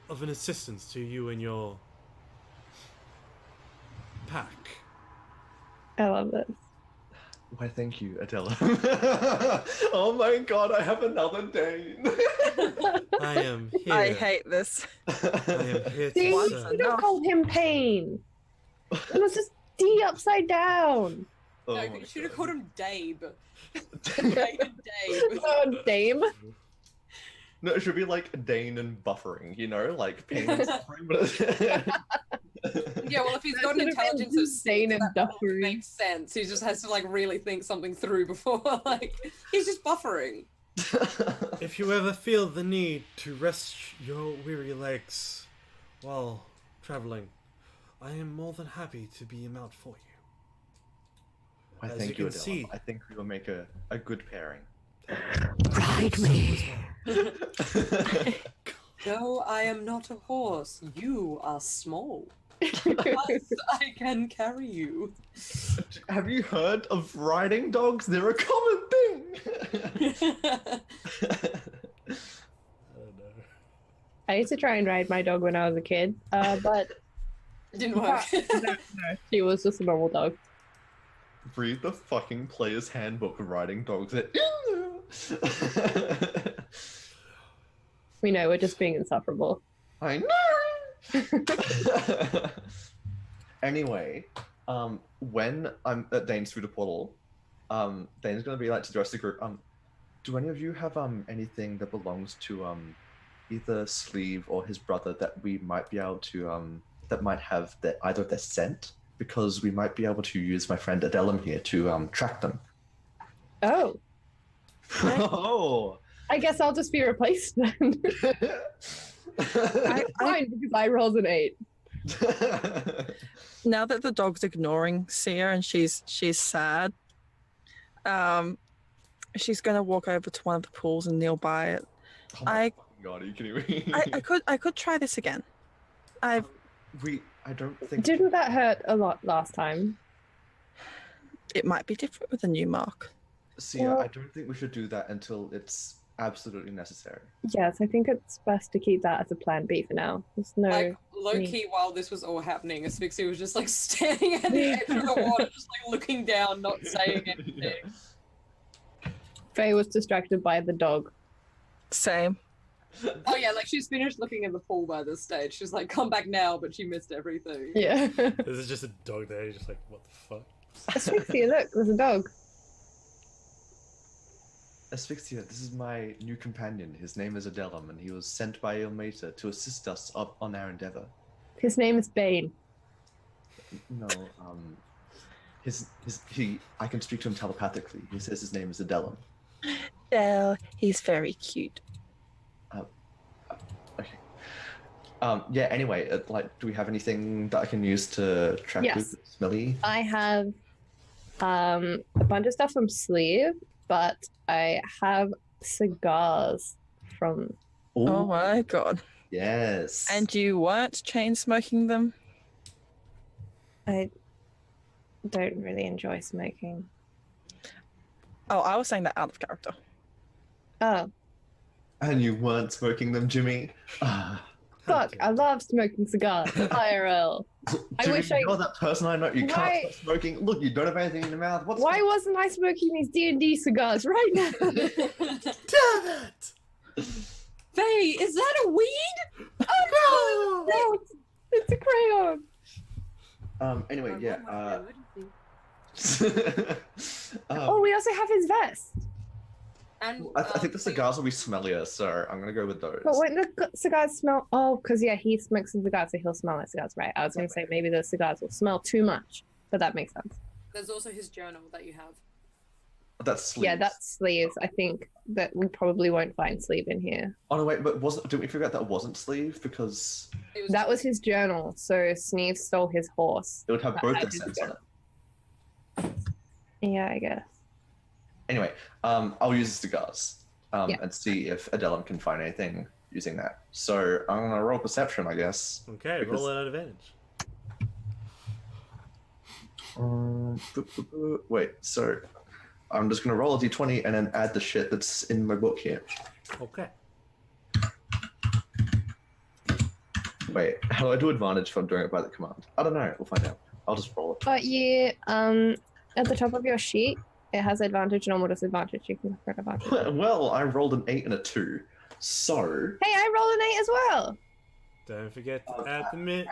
of an assistance to you and your pack. I love this. Why, thank you, Adela. Oh my god, I have another Dane. I am here. I hate this. I am here See, to you serve. should have called him Pain. It was just D upside down. Oh No, my you should have God. called him Dabe. Dabe. Oh, Dame. No, it should be like Dane and buffering, you know, like pain and suffering. But Yeah, well, if he's That got an should have been intelligence of insane 6, and that probably duffery. makes sense. He just has to like really think something through before like he's just buffering. If you ever feel the need to rest your weary legs while traveling, I am more than happy to be your mount for you. I As thank you you, can Adela. see- I think we will make a good pairing. Ride me. No, I am not a horse. You are small. Yes, I can carry you. Have you heard of riding dogs? They're a common thing. I don't know. I used to try and ride my dog when I was a kid, but It didn't work. no, she was just a normal dog. Read the fucking player's handbook of riding dogs. We know we're just being insufferable. I know. Anyway, when I'm at Dane's through the portal, Dane's gonna be like to the rest of the group. Do any of you have anything that belongs to either Sleeve or his brother that we might be able to that might have either of their scent? Because we might be able to use my friend Adelum here to track them. Oh, Oh. I guess I'll just be replaced then. Fine, because I rolled an 8. Now that the dog's ignoring Sia and she's sad, she's gonna walk over to one of the pools and kneel by it. Oh my fucking God, are you kidding me? I could try this again. I don't think. Didn't that hurt a lot last time? It might be different with a new mark. See, I don't think we should do that until it's absolutely necessary. Yes, I think it's best to keep that as a plan B for now. There's no. Like low key, while this was all happening, Asphyxia was just like standing at the edge of the water, just like looking down, not saying anything. Faye was distracted by the dog. Same. Oh yeah, like she's finished looking at the pool by this stage. She's like, come back now, but she missed everything. Yeah. This is just a dog there. You're just like, what the fuck? Asphyxia, look, there's a dog. Asphyxia, this is my new companion. His name is Adelum, and he was sent by Ilmater to assist us on our endeavor. His name is Bane. No, I can speak to him telepathically. He says his name is Adelum. Oh, he's very cute. Okay. Yeah. Anyway, do we have anything that I can use to track Yes. with Smelly? I have a bunch of stuff from Sleeve, but I have cigars from. Oh my god. Yes. And you weren't chain smoking them? I don't really enjoy smoking. Oh, I was saying that out of character. Oh, And you weren't smoking them, Jimmy. Ah. fuck, I love smoking cigars. IRL. I Jimmy, wish I- you're that person I know. You Why- can't stop smoking. Look, you don't have anything in your mouth. What's Why wasn't I smoking these D&D cigars right now? Damn it! Faye, is that a weed? Oh no! No, it's a crayon. Anyway, yeah. Oh, we also have his vest. And I think the cigars will be smellier, so I'm gonna go with those. But when the cigars smell, because yeah, he smokes the cigars, so he'll smell like cigars, right? I was gonna say maybe the cigars will smell too much, but that makes sense. there's also his journal that you have. That's sleeves. Yeah, that's sleeves. I think that we probably won't find sleeve in here. Oh no, wait, but didn't we figure out that wasn't sleeve because It That was his journal. So Sneeve stole his horse. it would have That both had their his scents on it. Yeah, I guess. Anyway, I'll use the cigars Yeah. and see if Adelum can find anything using that. So I'm gonna roll perception, I guess. Okay, Because- roll it at advantage. Wait, so I'm just gonna roll a d20 and then add the shit that's in my book here. Okay. Wait, how do I do advantage if I'm doing it by the command? I don't know. We'll find out. I'll just roll it. But you, at the top of your sheet, it has advantage, normal, disadvantage. You can put advantage. Well, I rolled an 8 and a 2, so Hey, I rolled an 8 as well. Don't forget to add the mid.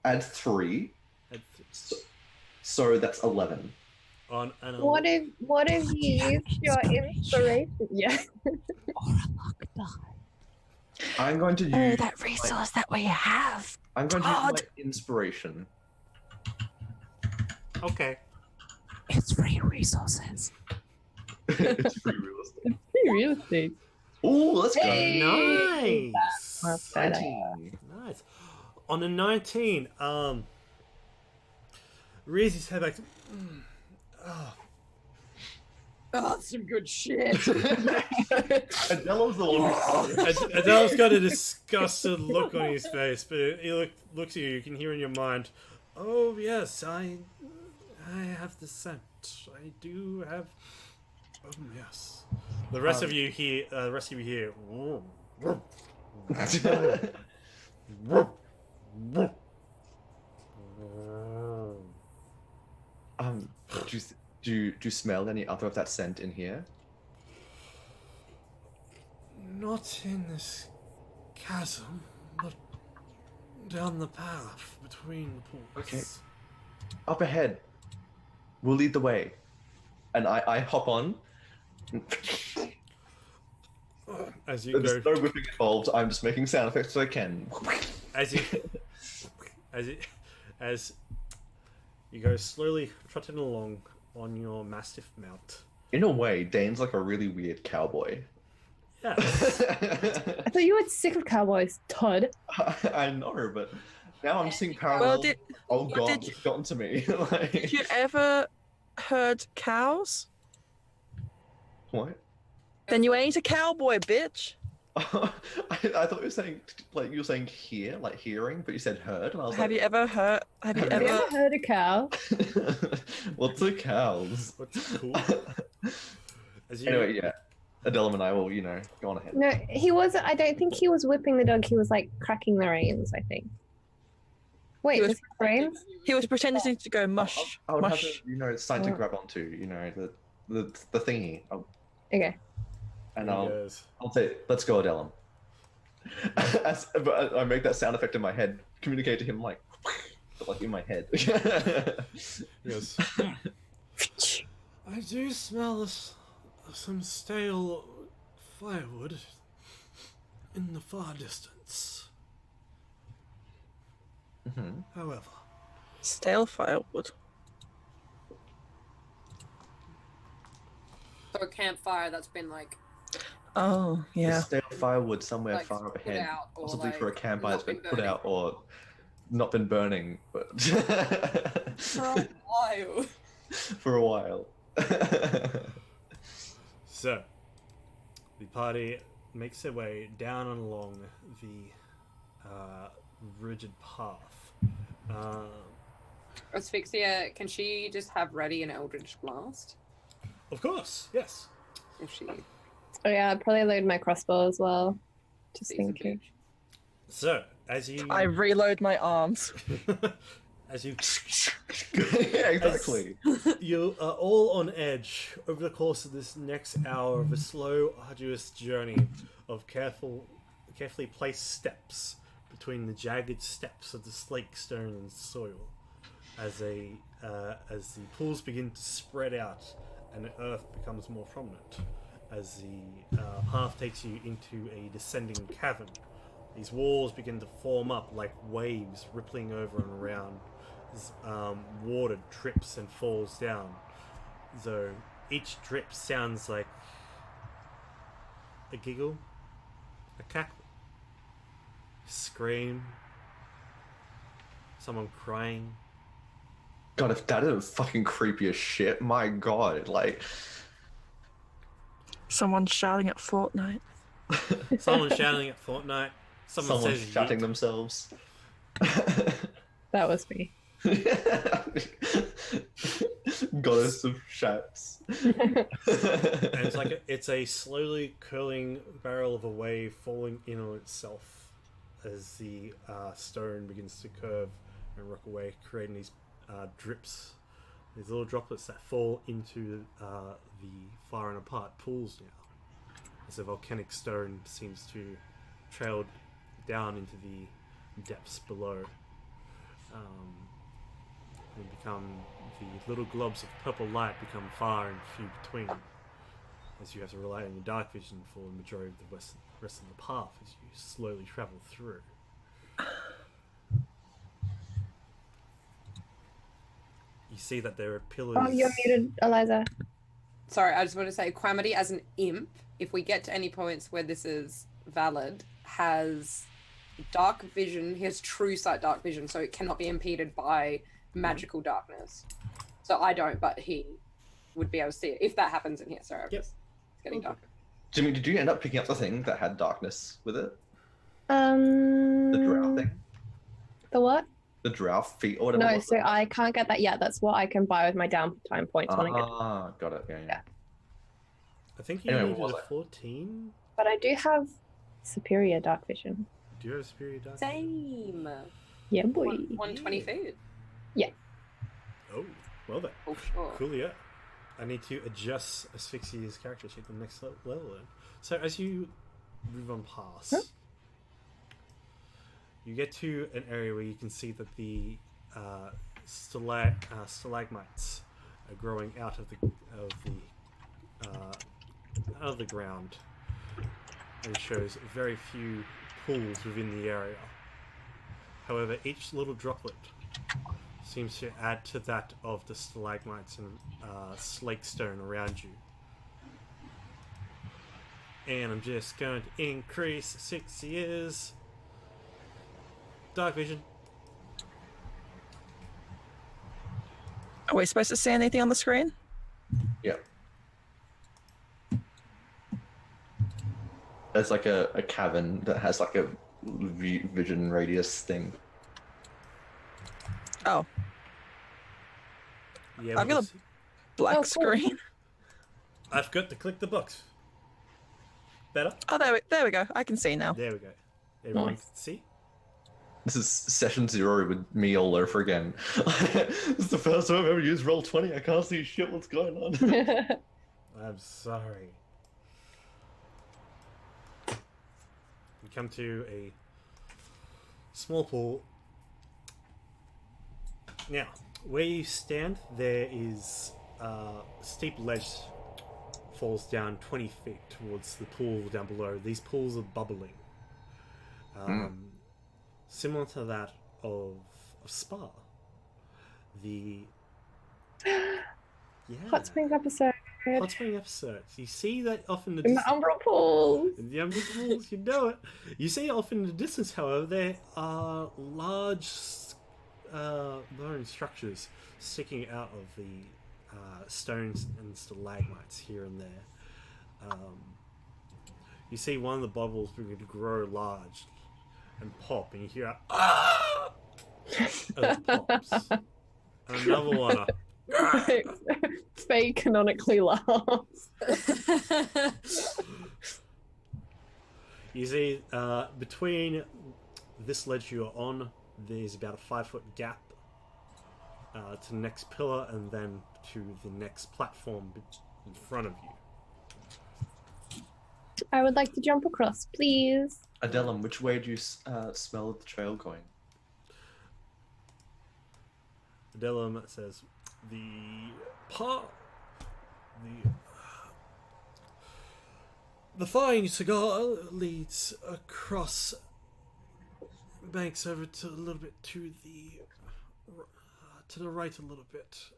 add 3, Add so that's 11. on an What if you used your inspiration? Yeah. I'm going to use. Oh, that resource that we have. I'm going to use my God. inspiration. Okay. It's free resources. It's free real estate. Pretty real estate. Ooh, let's go. Hey! Nice. That's better. 19. Nice. On a 19, raises his head back. Oh, that's some good shit. Adella's the one. Adele's got a disgusted look on his face, but he looks at you. You can hear in your mind, "Oh yes, I have the scent. I do have. Oh yes." The rest of you hear. Do you smell any other of that scent in here? Not in this chasm, but down the path between the pools. Okay. Up ahead. We'll lead the way. And I hop on. As you There's go, no whipping involved. I'm just making sound effects so I can. as you go slowly trotting along on your mastiff mount. In a way, Dane's like a really weird cowboy. Yeah. I thought you were sick of cowboys, Todd. I know, but now I'm seeing parallels. Well, Oh god, did- it's gotten to me. Like, Did you ever herd cows? what? Then you ain't a cowboy, bitch. I thought you were saying like you were saying hear, like hearing, but you said heard, and I was Have you ever heard? Have you Have Have you ever? ever heard a cow? What's the cows? What's cool? As you Anyway, yeah. Adela and I will, go on ahead. No, he wasn't. I don't think he was whipping the dog. He was like cracking the reins, I think. Wait, He was- was it reins? He was pretending to go mush, I would have mush. to, it's something to Oh. grab onto, the thingy. Okay. And he I'll goes, say, let's go, Adelam. But I make that sound effect in my head, communicate to him like in my head. he goes, I do smell some stale firewood in the far distance. Mhm. However, Stale firewood. So a campfire that's been like Oh yeah. There's stale firewood somewhere Like, far up put ahead, out or, possibly for a like, campfire that's not been been put burning. out or not been burning, but for a while. for a while. so the party makes their way down and along the rigid path. Asphyxia, can she just have ready an Eldritch Blast? Of course, yes. If she Oh yeah, I'd probably load my crossbow as well. Just sees a thinking. bitch. So as you I reload my arms. as you Yeah, exactly. You are all on edge over the course of this next hour of a slow, arduous journey of carefully placed steps between the jagged steps of the slate stone and soil, as the pools begin to spread out and the earth becomes more prominent, as the path takes you into a descending cavern. These walls begin to form up like waves rippling over and around. Water drips and falls down, though each drip sounds like a giggle, a cackle, a scream, someone crying. God, if that isn't fucking creepy as shit, my god, like Someone shouting at Fortnite. Someone shouting at Fortnite. Someone someone says shouting yeet. themselves. That was me. Goddess of shouts. And it's a slowly curling barrel of a wave falling in on itself as the stone begins to curve and rock away, creating these drips, these little droplets that fall into the far and apart pools now, as the volcanic stone seems to trail down into the depths below. And become the little globs of purple light become far and few between. as you have to rely on your dark vision for the majority of the rest of the path as you slowly travel through. You see that there are pillars. Oh, you're muted, Eliza. Sorry, I just want to say, Quamity as an imp, if we get to any points where this is valid, has dark vision. He has true sight dark vision, so it cannot be impeded by magical darkness. So I don't, but he would be able to see it if that happens in here. Sorry, it's getting dark. Jimmy, did you end up picking up the thing that had darkness with it? The The drow thing? The what? The drow feet or whatever? No, was so it? I can't get that yet. That's what I can buy with my downtime points when I get. Got it. Yeah. I think you Anyway, needed what a was it? 14. But I do have superior dark vision. Do you have a superior dark? Same. Yeah, boy. 120 feet. Oh, well then. Oh, sure. Cool, yeah. I need to adjust Asphyxia's character sheet to the next level then. So as you move on past, you get to an area where you can see that the stalagmites are growing out of the ground, and it shows very few pools within the area. However, each little droplet seems to add to that of the stalagmites and slake stone around you. And I'm just going to increase 6 years. Dark vision. Are we supposed to see anything on the screen? Yeah. There's like a cavern that has like a vision radius thing. Oh, Yeah, I've got a black Oh, cool. screen. I've got to click the box. Better? Oh, there we go. I can see now. There we go. Everyone Nice. can see? This is session 0 with me all over again. This is the first time I've ever used Roll20. I can't see shit what's going on. I'm sorry. You come to a small pool. Now, where you stand, there is a steep ledge falls down 20 feet towards the pool down below. These pools are bubbling. Similar to that of Spa. The Hot Springs episode. Hot Spring episodes. You see that often In the Umbral pools. in the Umbral pools, you know it. You see it off in the distance, however, there are large bone structures sticking out of the stones and stalagmites here and there. You see one of the bubbles begin to grow large and pop, and you hear "Ah!" as it pops. And another one. Faye canonically laughs. You see, between this ledge you're on, there's about a 5-foot gap to the next pillar and then to the next platform in front of you. I would like to jump across, please. Adelum, which way do you smell the trail going? Adelum says, the fine cigar leads across banks over to a little bit to the right a little bit,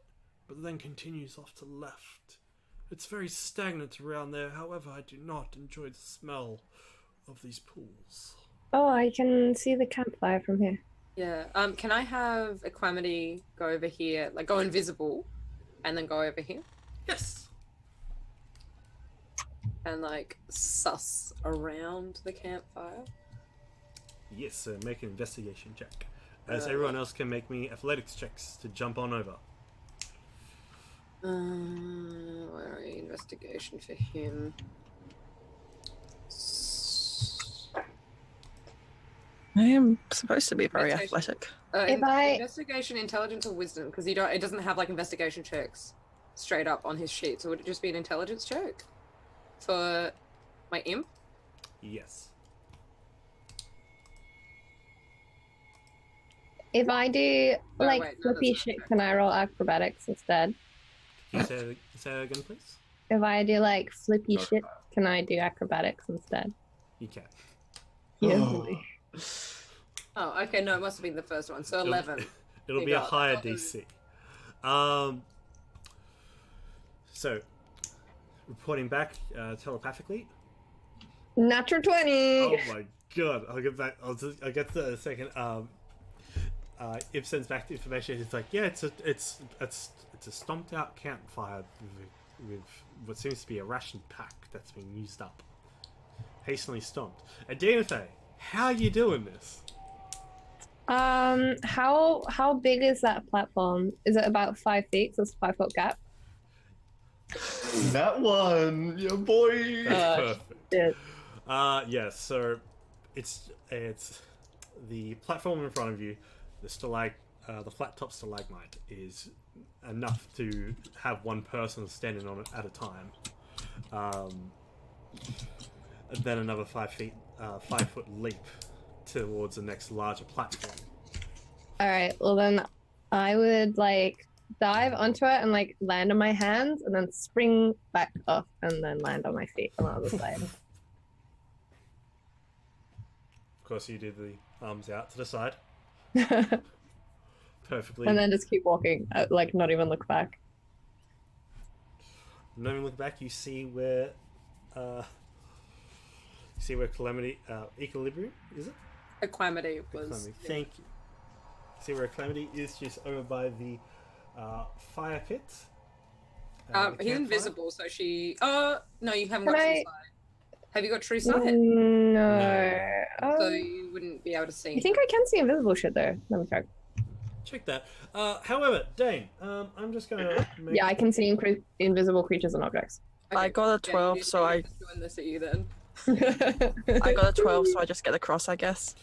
but then continues off to the left. It's very stagnant around there, however I do not enjoy the smell of these pools. Oh, I can see the campfire from here. Yeah. Can I have Equamity go over here, like go invisible, and then go over here Yes! and like suss around the campfire? Yes, so make an investigation check. As everyone else can make me athletics checks to jump on over. Where are you? Investigation for him. I am supposed to be very Investigation. athletic. If I- Investigation, intelligence, or wisdom, because it doesn't have like investigation checks straight up on his sheet. So would it just be an intelligence check for my imp? Yes. If I do Oh, like wait, no, flippy that's not shit, fair. can I roll acrobatics instead? Can you say that again, please? if I do like flippy No. shit, can I do acrobatics instead? You can. Yeah. Oh, okay. No, it must have been the first one. So 11. It'll You be a got higher that. DC. So, reporting back telepathically. Natural 20. Oh my god! I'll get back. I'll get to that in a second. If sends back the information, it's like, yeah, it's a stomped out campfire with what seems to be a ration pack that's been used up, hastily stomped. Adinathay, how are you doing this? How big is that platform? Is it about 5 feet? So it's a 5-foot gap. That one, yeah, boy. That's perfect. Shit. Yeah. So, it's the platform in front of you. The flat top stalagmite is enough to have one person standing on it at a time. And then another 5-foot leap towards the next larger platform. All right. Well, then I would like dive onto it and like land on my hands and then spring back off and then land on my feet on the other side. Of course, you do the arms out to the side. Perfectly. And then just keep walking, like not even look back. Not even look back. You see where Calamity Equilibrium is it? Equanimity was. Calamity. Thank you. See where Calamity is, just over by the fire pit. He's campfire. invisible, so she. Oh no, you haven't Can got I- true sight. Have you got true sight? No. So you wouldn't be able to see. I think I can see invisible shit though. Let me check. Check that. However, Dane, I'm just gonna. Make... Yeah, I can see invisible creatures and objects. I got a 12, so I doing this at you then. I got a 12, so I just get the cross, I guess.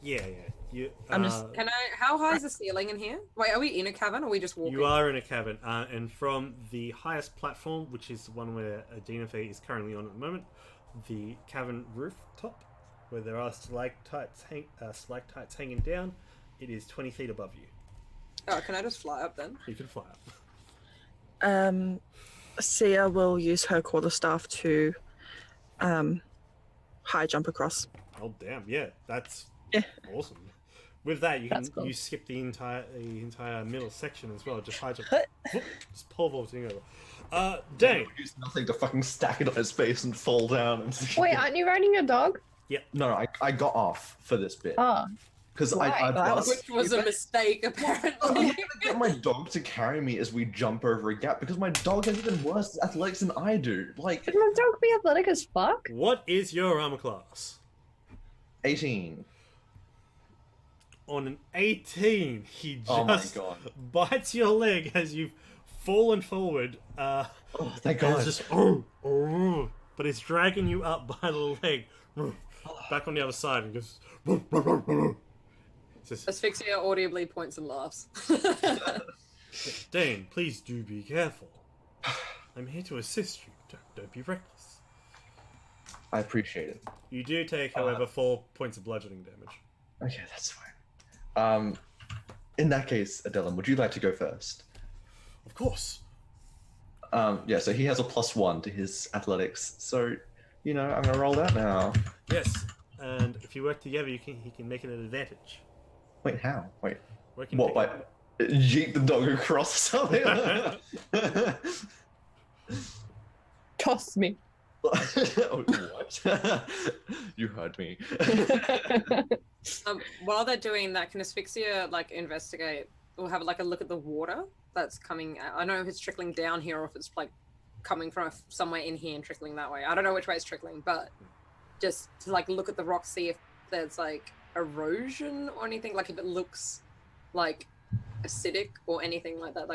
Yeah. You. I'm just- Can I? How high is the ceiling in here? Wait, are we in a cavern or are we just walking? You are in a cavern, and from the highest platform, which is the one where Adinathay is currently on at the moment, the cavern rooftop, where there are stalactites hanging down, it is 20 feet above you. Oh, can I just fly up then? You can fly up. Sia will use her quarterstaff to high jump across. Oh damn! Yeah, that's Yeah. awesome. With that, you can That's cool. you skip the entire middle section as well. Just high jump, whoop, just pole vaulting over. Dane. Use nothing to fucking stack it on his face and fall down. And... Wait, aren't you riding your dog? No, I got off for this bit Oh, because why? I That was- Which was a mistake, I'm apparently. gonna get my dog to carry me as we jump over a gap because my dog has even worse athletics than I do. Like could my dog be athletic as fuck? What is your armor class? 18. On an 18, he just Oh my god. bites your leg as you've fallen forward. Oh, thank And God. it's just but it's dragging you up by the leg, back on the other side, and goes. It's just, Asphyxia audibly points and laughs. Dane, please do be careful. I'm here to assist you. Don't be reckless. I appreciate it. You do take, however, 4 points of bludgeoning damage. Okay, that's fine. In that case, Adelim, would you like to go first? Of course. Yeah, so he has a +1 to his athletics. So, I'm gonna roll that now. Yes, and if you work together, he can make it an advantage. Wait, how? Wait, Working what? By jeep the dog across something? Toss me. Oh, what? You heard me. While they're doing that, can Asphyxia investigate or have a look at the water that's coming out? I don't know if it's trickling down here or if it's coming from somewhere in here and trickling that way. I don't know which way it's trickling, but just to look at the rocks, see if there's erosion or anything, if it looks acidic or anything like that,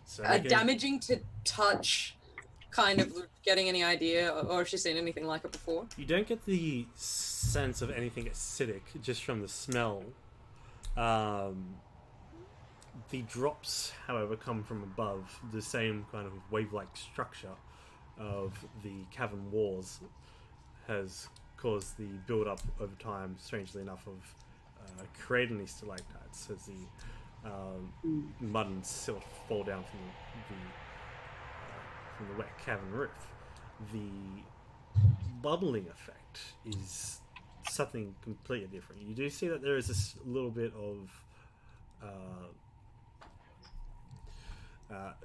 so damaging to touch. Kind of getting any idea, or if she's seen anything like it before. You don't get the sense of anything acidic just from the smell. The drops, however, come from above. The same kind of wave-like structure of the cavern walls has caused the build-up over time, strangely enough, of creating these stalactites as the mud and silt fall down from the from the wet cavern roof. The bubbling effect is something completely different. You do see that there is this little bit of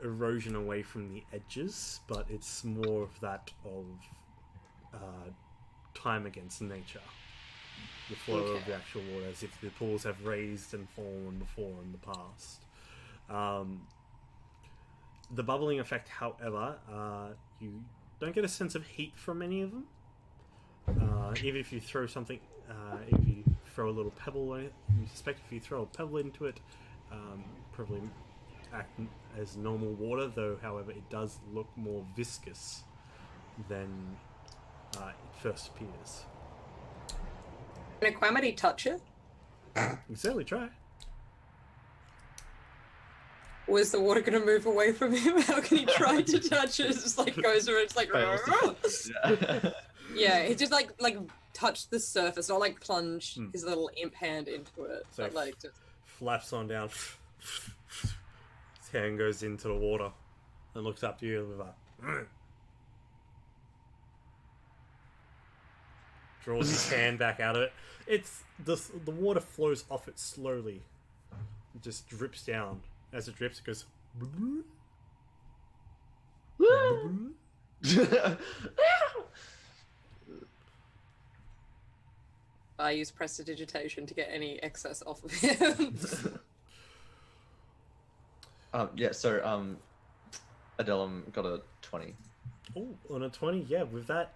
erosion away from the edges, but it's more of that of time against nature. The flow of the actual water, as if the pools have raised and fallen before in the past. The bubbling effect, however, you don't get a sense of heat from any of them. Even if you throw something, if you throw a little pebble in it, you suspect if you throw a pebble into it, probably act as normal water, though, however, it does look more viscous than it first appears. Can Aquamity touch it? You can certainly try. Or is the water going to move away from him? How can he try to touch it? It's just like goes around, it's like... Yeah, he just like touch the surface, not like plunge his little imp hand into it. So but like just... flaps on down. His hand goes into the water and looks up to you with a... Draws his hand back out of it. It's the water flows off it slowly. It just drips down. As it drips, it goes. I use prestidigitation to get any excess off of him. Yeah. So Adelum got a 20. Oh, on a 20, yeah. With that,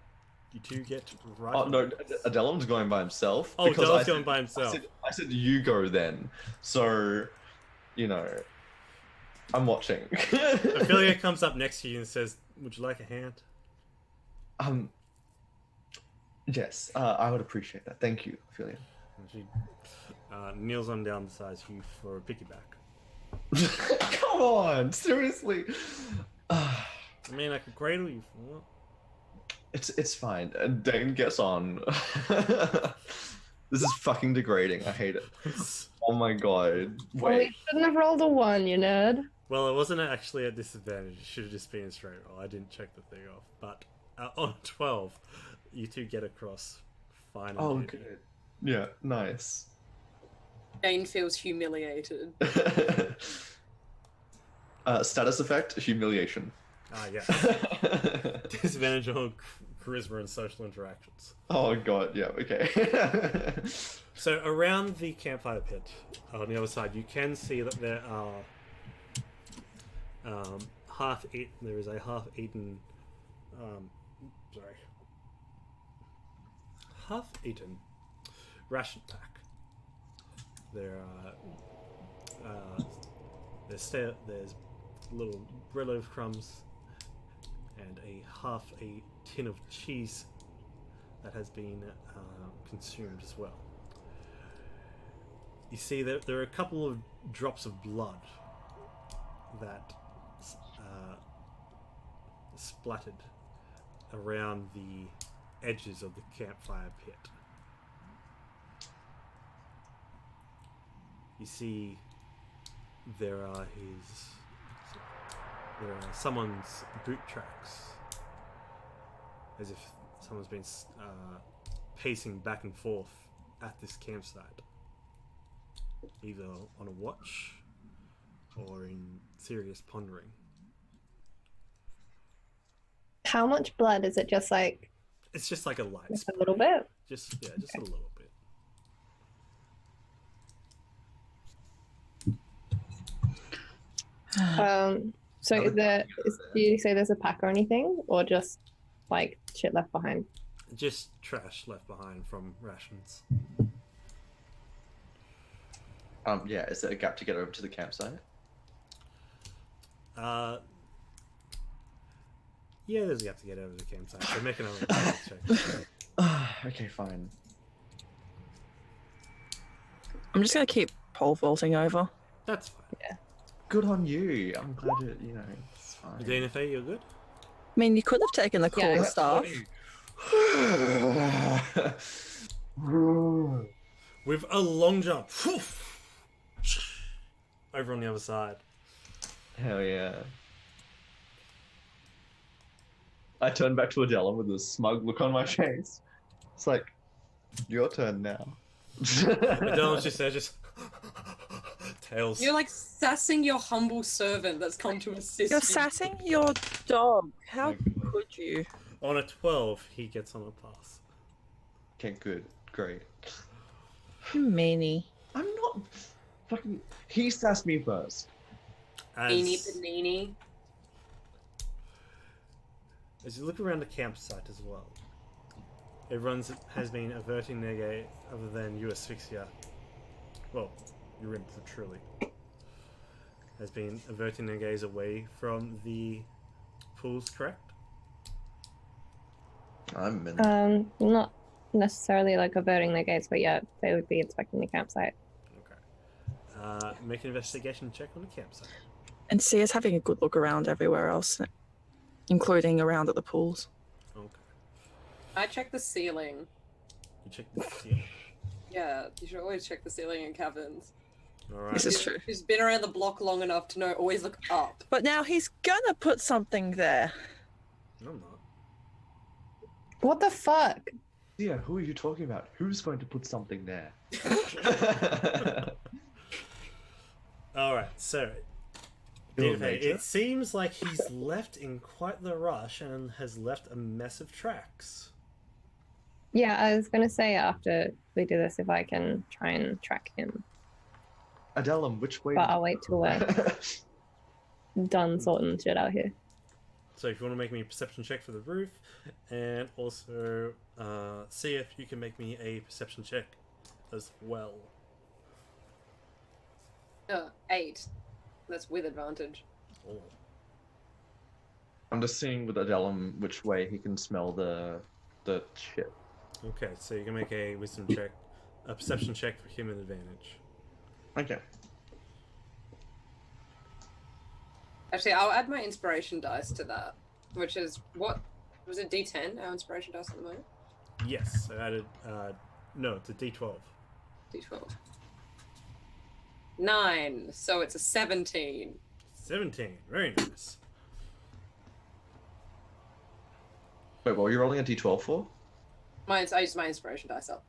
you two get right. Oh no, Adelum's going by himself. Oh, because Adelum's going by himself. I said you go then. So, you know, I'm watching. Ophelia comes up next to you and says, "Would you like a hand?" Yes, I would appreciate that. Thank you, Ophelia. And she kneels on down beside you for a piggyback. Come on, seriously. I mean, I could cradle you for what? It's fine. And Dane gets on. This is fucking degrading. I hate it. Oh my god. Well, you shouldn't have rolled a 1, you nerd. Well, it wasn't actually a disadvantage. It should have just been a straight roll. I didn't check the thing off. But on 12, you two get across fine. Oh, good. Yeah, nice. Dane feels humiliated. Status effect, humiliation. Ah, yeah. Disadvantage on charisma and social interactions. Oh god, yeah, okay. So around the campfire pit, on the other side, you can see that there are there is a half-eaten, half-eaten ration pack. There are there's little bread loaf crumbs and half a tin of cheese that has been consumed as well. You see that there are a couple of drops of blood that splattered around the edges of the campfire pit. You see there are someone's boot tracks, as if someone's been pacing back and forth at this campsite, either on a watch or in serious pondering. How much blood is it? Just like It's just like a light a spot. little bit? Just a little bit. So do you say there's a pack or anything, or just like shit left behind? Just trash left behind from rations. Yeah, is there a gap to get over to the campsite? Yeah, there's a gap to get over the campsite. So make another check. Okay, fine. I'm just gonna keep pole vaulting over. That's fine. Good on you. I'm glad it's fine. Denethor, you're good? I mean, you could have taken the Yeah. core staff. With a long jump. Over on the other side. Hell yeah. I turn back to Adela with a smug look on my face. It's like, your turn now. Adele's just there, just tails. You're like sassing your humble servant that's come to assist You're you. sassing your dog. How My God. could you? On a 12, he gets on a pass. Okay, good. Great. You meanie. I'm not fucking... He sassed me first. Beanie As, panini. as you look around the campsite as well, everyone has been averting their gaze, other than you, Asphyxia. Well, you're in for truly. Has been averting their gaze away from the pools, correct? I'm in. Not necessarily like averting their gaze, but yeah, they would be inspecting the campsite. Okay. Make an investigation check on the campsite. And Sia's having a good look around everywhere else, including around at the pools. Okay. I check the ceiling. You check the ceiling. Yeah, you should always check the ceiling in caverns. Alright. This is true. She's been around the block long enough to know always look up. But now he's gonna put something there. No, I'm not. What the fuck? Yeah, who are you talking about? Who's going to put something there? Alright, so Your okay, nature? it seems like he's left in quite the rush and has left a mess of tracks. Yeah, I was gonna say after we do this if I can try and track him, Adelum, which way? but I'll wait till we're done sorting shit out here. So if you want to make me a perception check for the roof, and also see if you can make me a perception check as well. 8. That's with advantage. Oh. I'm just seeing with Adelum which way he can smell the shit. Okay, so you can make a wisdom check, a perception check for him with advantage. Okay. Actually, I'll add my inspiration dice to that, which is what was it? D10. Our inspiration dice at the moment. Yes, I added. No, it's a D12. D12. 9. So it's a 17. 17. Very nice. Wait, what were you rolling a d12 for? I used my inspiration dice up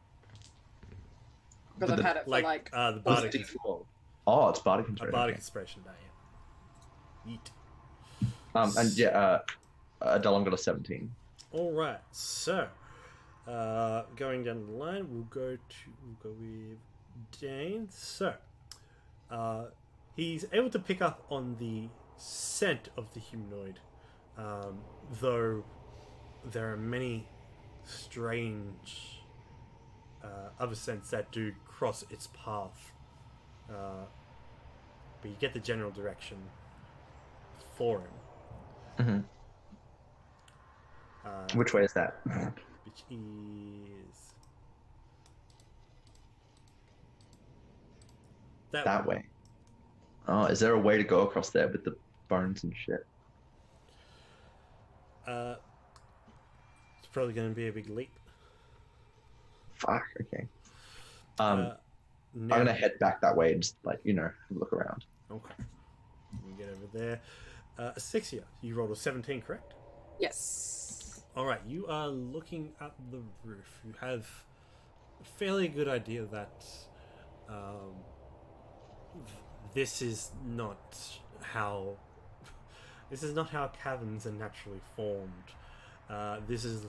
because But I've had it for like. the What's bardic, d12? Oh, it's bardic a inspiration. bardic Okay. inspiration die. Yeah. Yeet. And yeah, Adelum got a 17. All right. So, going down the line, we'll go with Dane. So, he's able to pick up on the scent of the humanoid, though there are many strange other scents that do cross its path. But you get the general direction for him. Mm-hmm. Which way is that? Which is That way. Oh, is there a way to go across there with the bones and shit? It's probably going to be a big leap. Fuck. Okay. Now, I'm gonna head back that way and just look around. Okay. We get over there. Asphyxia, you rolled a 17, correct? Yes. All right. You are looking at the roof. You have a fairly good idea that this is not how caverns are naturally formed. This is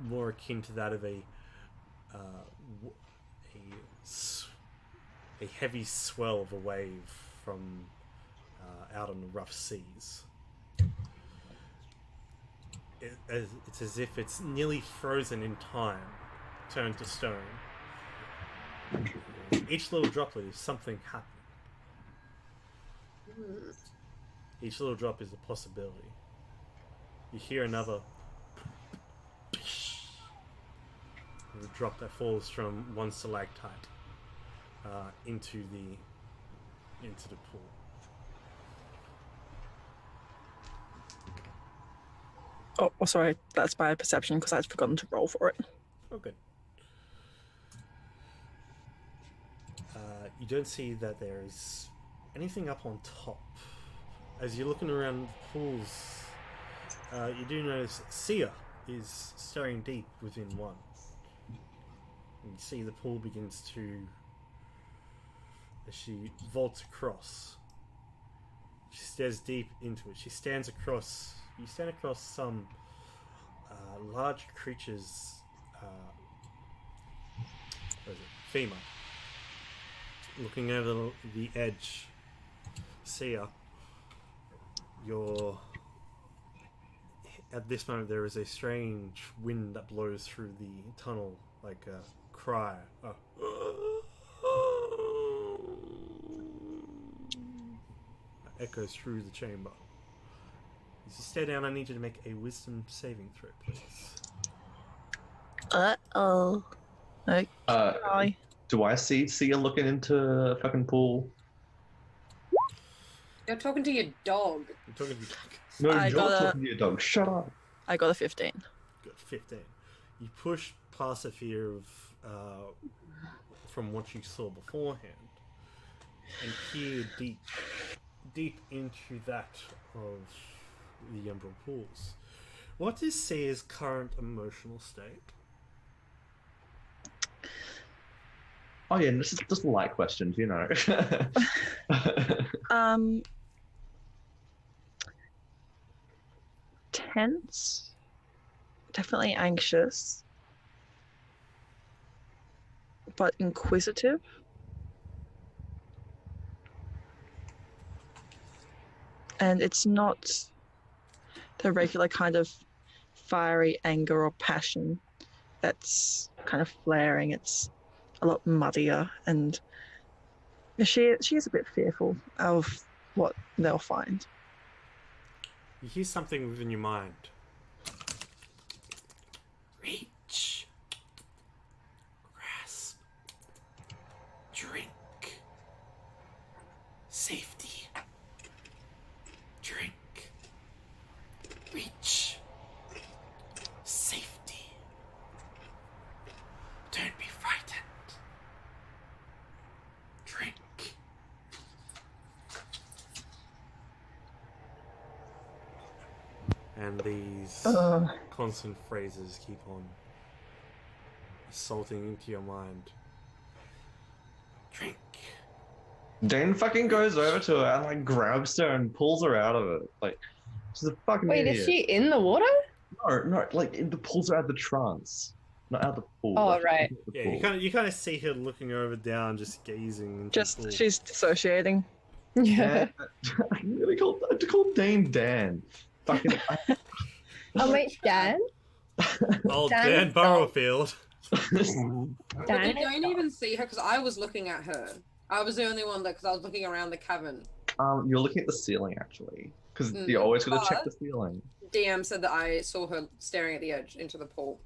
more akin to that of a heavy swell of a wave from out on the rough seas. It's as if it's nearly frozen in time, turned to stone. Each little droplet is something happening. Each little drop is a possibility. You hear another the drop that falls from one stalactite into the pool. Oh, sorry, that's by perception because I'd forgotten to roll for it. Oh, good. You don't see that there is anything up on top. As you're looking around the pools, You do notice Sia is staring deep within one. And you see the pool begins to, as she vaults across. She stares deep into it. You stand across some large creatures. What is it? Femur. Looking over the edge. Sia, at this moment there is a strange wind that blows through the tunnel, like a cry. Echoes through the chamber. As you stare down, I need you to make a wisdom saving throw, please. Uh-oh. Okay. Do I see Sia looking into a fucking pool? You're talking to your dog. I'm talking to you. No, I you're got a- talking to your dog. Shut up. I got a 15. Good, 15. You push past the fear of from what you saw beforehand and peer deep into that of the Umbral pools. What is Sia's current emotional state? Oh yeah, this is just light questions, you know. Tense. Definitely anxious. But inquisitive. And it's not the regular kind of fiery anger or passion that's kind of flaring. It's a lot muddier, and she is a bit fearful of what they'll find. You hear something within your mind. Reach. Grasp. Drink. Safety. Drink. Reach. Safety. Don't be frightened. Drink. And these constant phrases keep on assaulting into your mind. Drink. Dane fucking goes over to her and like grabs her and pulls her out of it. Like she's a fucking Wait, idiot. is she in the water? No, like it pulls her out of the trance, not out of the pool. Oh, like, right. the Yeah, pool. you kind of see her looking over down, just gazing into the pool. She's dissociating. Yeah. I'm gonna call Dane Dan. Fucking. Oh, wait, Dan? Old Dan Dan is Burrowfield. But Dan you don't even see her because I was looking at her. I was the only one that, because I was looking around the cavern. You're looking at the ceiling actually, because you're always gonna check But- the ceiling. DM said that I saw her staring at the edge into the pool.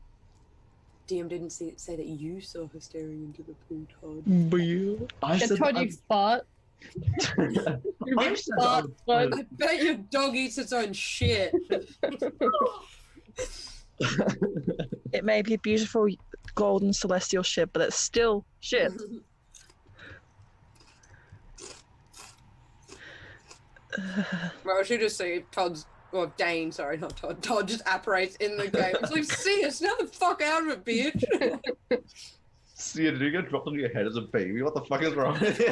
DM didn't say that you saw her staring into the pool, Todd. I I said told that you fart. I said fart, that but- I bet your dog eats its own shit. It may be a beautiful golden celestial ship, but it's still shit. Well, I should just see Todd's, or Dane, sorry, not Todd. Todd just apparates in the game. It's like, see us, now the fuck out of it, bitch. See, did you get dropped on your head as a baby? What the fuck is wrong with you?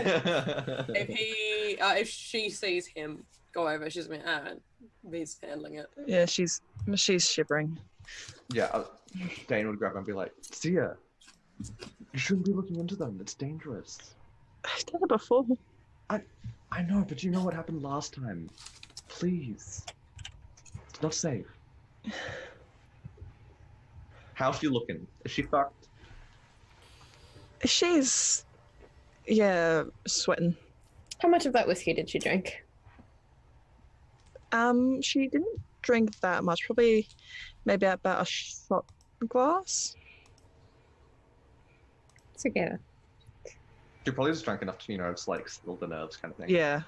If she sees him go over, she's like, he's handling it. Yeah, she's shivering. Yeah, Dane would grab her and be like, Sia, you shouldn't be looking into them. It's dangerous. I've done it before. I know, but you know what happened last time. Please. It's not safe. How's she looking? Is she fucked? She's, sweating. How much of that whiskey did she drink? She didn't drink that much. Probably, maybe about a shot glass. It's okay. She probably just drank enough to, just like still the nerves kind of thing. Yeah.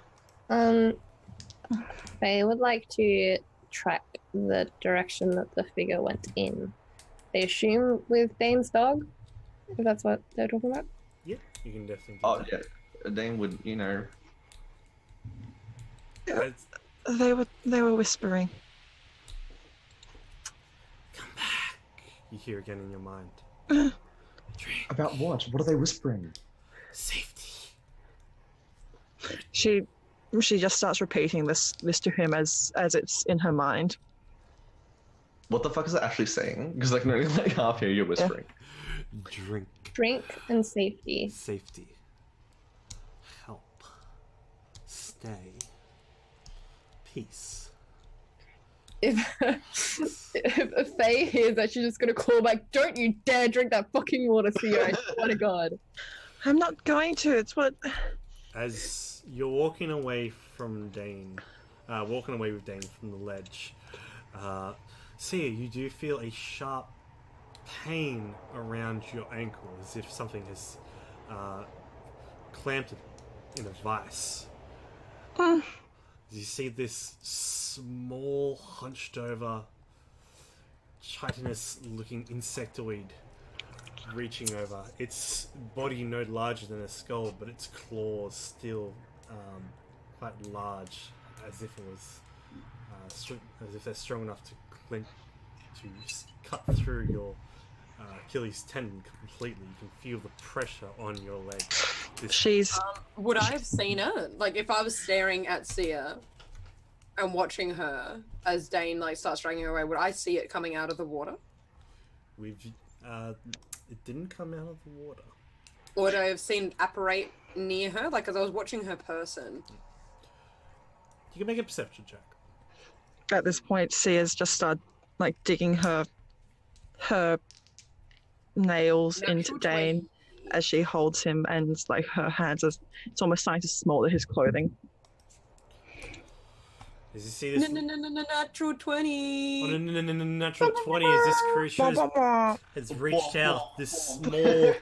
They would like to track the direction that the figure went in. They assume with Dane's dog, if that's what they're talking about. Yeah, you can definitely do Oh, that. yeah. Dane would, It's- They were whispering. Come back. You hear again in your mind. Drink. About what? What are they whispering? Safety. She just starts repeating this to him as it's in her mind. What the fuck is it actually saying? Because I can only like half hear you whispering. Drink. Drink and safety. Safety. Help. Stay. Peace. If Faye hears that, she's just gonna call back, don't you dare drink that fucking water, Theo, I swear to God. I'm not going to. It's what. As you're walking away from Dane, walking away with Dane from the ledge, Sia, you do feel a sharp pain around your ankle, as if something has clamped it in a vice. You see this small, hunched over, chitinous-looking insectoid reaching over. Its body no larger than a skull, but its claws still quite large, as if it was as if they're strong enough to cut through your Achilles tendon completely. You can feel the pressure on your leg. She's. Would I have seen it? Like, if I was staring at Sia and watching her as Dane like starts dragging her away, would I see it coming out of the water? It didn't come out of the water. Or would I have seen it apparate near her? Like, as I was watching her person. You can make a perception check. At this point, Sia's just started like digging her nails into Dane as she holds him, and like her hands are, it's almost starting to smolder his clothing. Does you see this? Natural 20. Oh, no, natural 20 as this creature has reached out. This small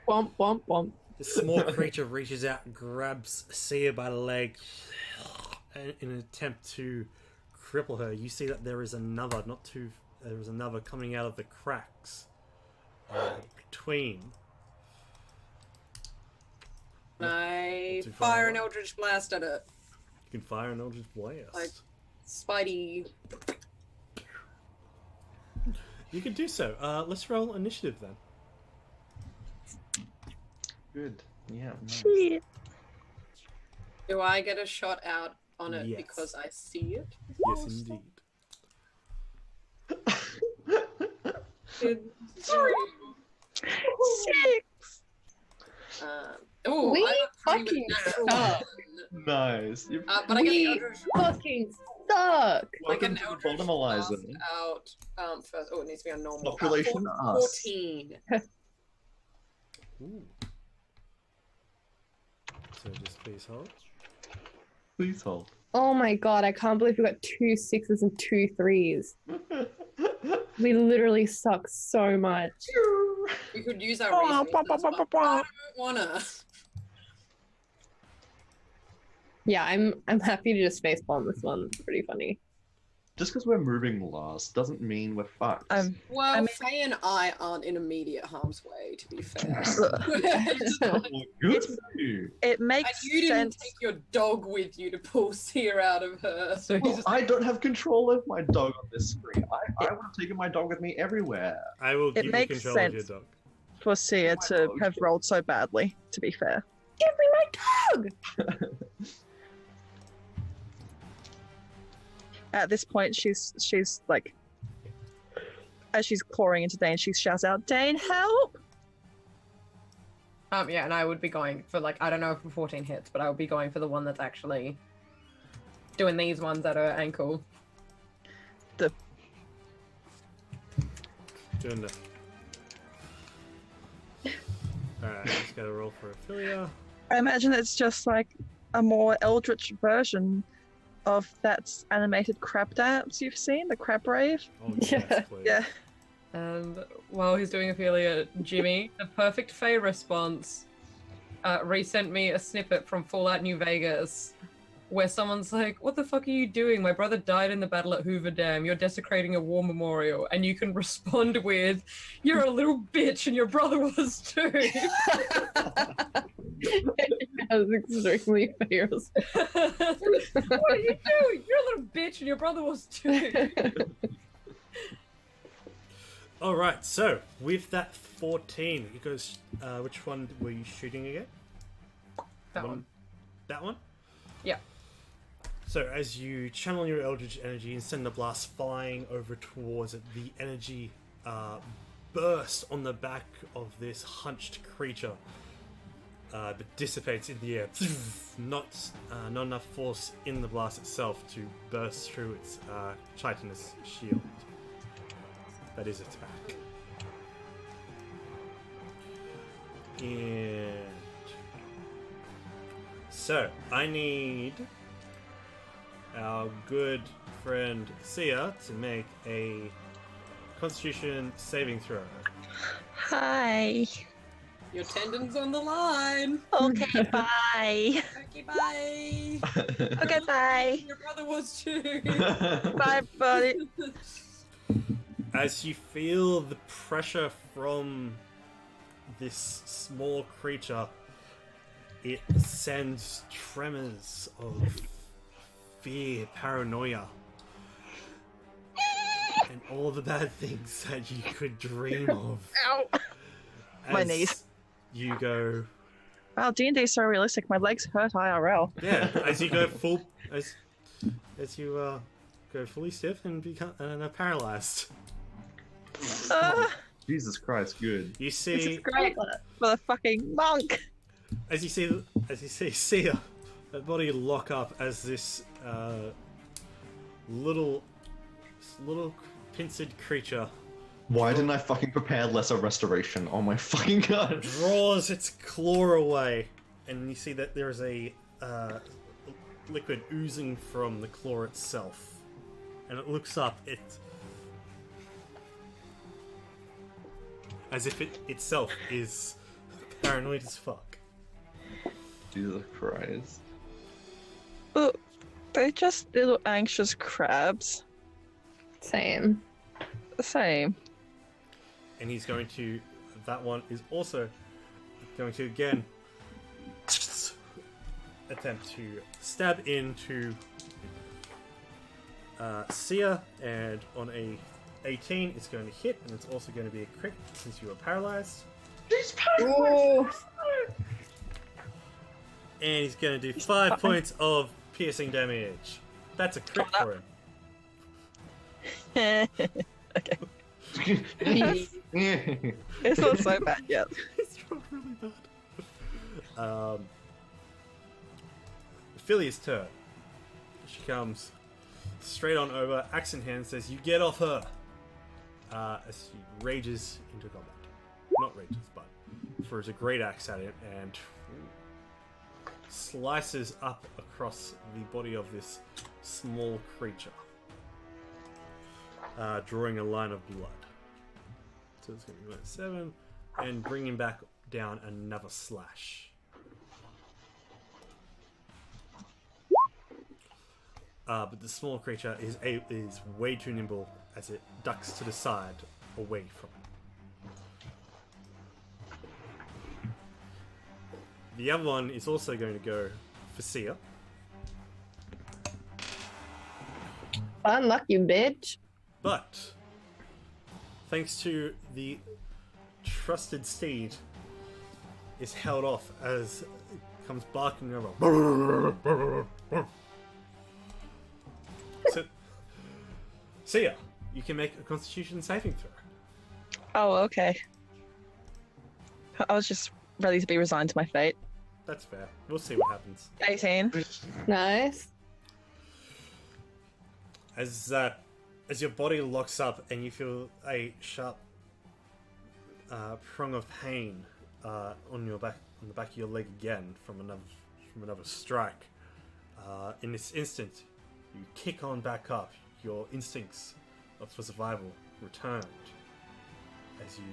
Womp, womp, womp. This small creature reaches out and grabs Sia by the leg in an attempt to cripple her. You see that there is another, there is another coming out of the cracks between. I fire an Eldritch Blast at it. You can fire an Eldritch Blast. Like, Spidey. You can do so. Let's roll initiative then. Good. Yeah. Nice. Do I get a shot out on it Yes. because I see it? Yes, indeed. Six. Oh, We I got 3 with fucking natural suck. one. Nice. You But I get the We Eldritch fucking suck. I get welcome an to the Eldritch Bottomalizer. Blast out first. Oh, it needs to be on normal. Population us. 14. Ooh. So just please hold. Please hold. Oh my god, I can't believe we got 2 6s and 2 3s. We literally suck so much. We could use our Oh, resources, but I don't wanna. Yeah, I'm happy to just facepalm this one. It's pretty funny. Just because we're moving last doesn't mean we're fucked. Well, I mean- Faye and I aren't in immediate harm's way, to be fair. Oh, good for you. It And makes you didn't sense. take your dog with you to pull Sia out of her. So he's Well, just I don't have control of my dog on this screen. I would have taken my dog with me everywhere. I will give you makes control of your sense. dog. For Sia to have rolled so badly, to be fair. Give me my dog! At this point, she's like, as she's clawing into Dane, she shouts out, "Dane, help!" yeah, and I would be going for like, I don't know if 14 hits, but I would be going for the one that's actually doing these ones at her ankle. Doing that. Alright, just gotta roll for Ophelia. I imagine it's just like a more eldritch version of that animated crab dance you've seen, the crab rave. Oh, Yeah. yes, please. Yeah. And while he's doing Ophelia, Jimmy, the perfect Faye response, resent me a snippet from Fallout New Vegas where someone's like, "What the fuck are you doing? My brother died in the battle at Hoover Dam. You're desecrating a war memorial." And you can respond with, "You're a little bitch and your brother was too." That was extremely famous. What are you doing? You're a little bitch and your brother was too. All right. So with that 14, it goes. Which one were you shooting again? That one. That one. Yeah. So as you channel your Eldritch energy and send the blast flying over towards it, the energy bursts on the back of this hunched creature, but dissipates in the air. Not enough force in the blast itself to burst through its chitinous shield. That is its back. And so I need our good friend Sia to make a Constitution saving throw. Hi. Your tendon's on the line. Okay, bye. Okay, bye. Okay, bye. Your brother was too. Bye, buddy. As you feel the pressure from this small creature, it sends tremors of fear, paranoia, and all the bad things that you could dream of. Ow. My As knees. You go, Wow, D&D is so realistic. My legs hurt IRL. yeah. As you go full, as you go fully stiff and become paralyzed. Jesus Christ, good. You This see, is great for the fucking monk. as you see Sia, her body lock up as this little pinched creature Why didn't I fucking prepare lesser restoration? Oh my fucking god. draws its claw away, and you see that there is a liquid oozing from the claw itself. And it looks up, as if it itself is paranoid as fuck. Jesus Christ. But they're just little anxious crabs. Same. The same. And he's going to. That one is also going to again attempt to stab into Sia, and on a 18 it's going to hit, and it's also going to be a crit since you are paralyzed. Ooh. And he's going to do 5 points of piercing damage. That's a crit for him. Okay. It's not so bad yet. It's really bad. Philly's turn. She comes straight on over, axe in hand, says, "You get off her!" As she rages into combat. Not rages, but throws a great axe at it and slices up across the body of this small creature, drawing a line of blood. So it's going to be 7, and bringing back down another slash. But the small creature is way too nimble as it ducks to the side, away from it. The other one is also going to go for Sia. Unlucky, bitch. But thanks to the trusted steed, is held off as it comes barking over. So, Sia, you can make a Constitution saving throw. Oh, okay. I was just ready to be resigned to my fate. That's fair. We'll see what happens. 18. Nice. As your body locks up and you feel a sharp prong of pain on the back of your leg again from another strike. In this instant, you kick on back up. Your instincts for survival returned as you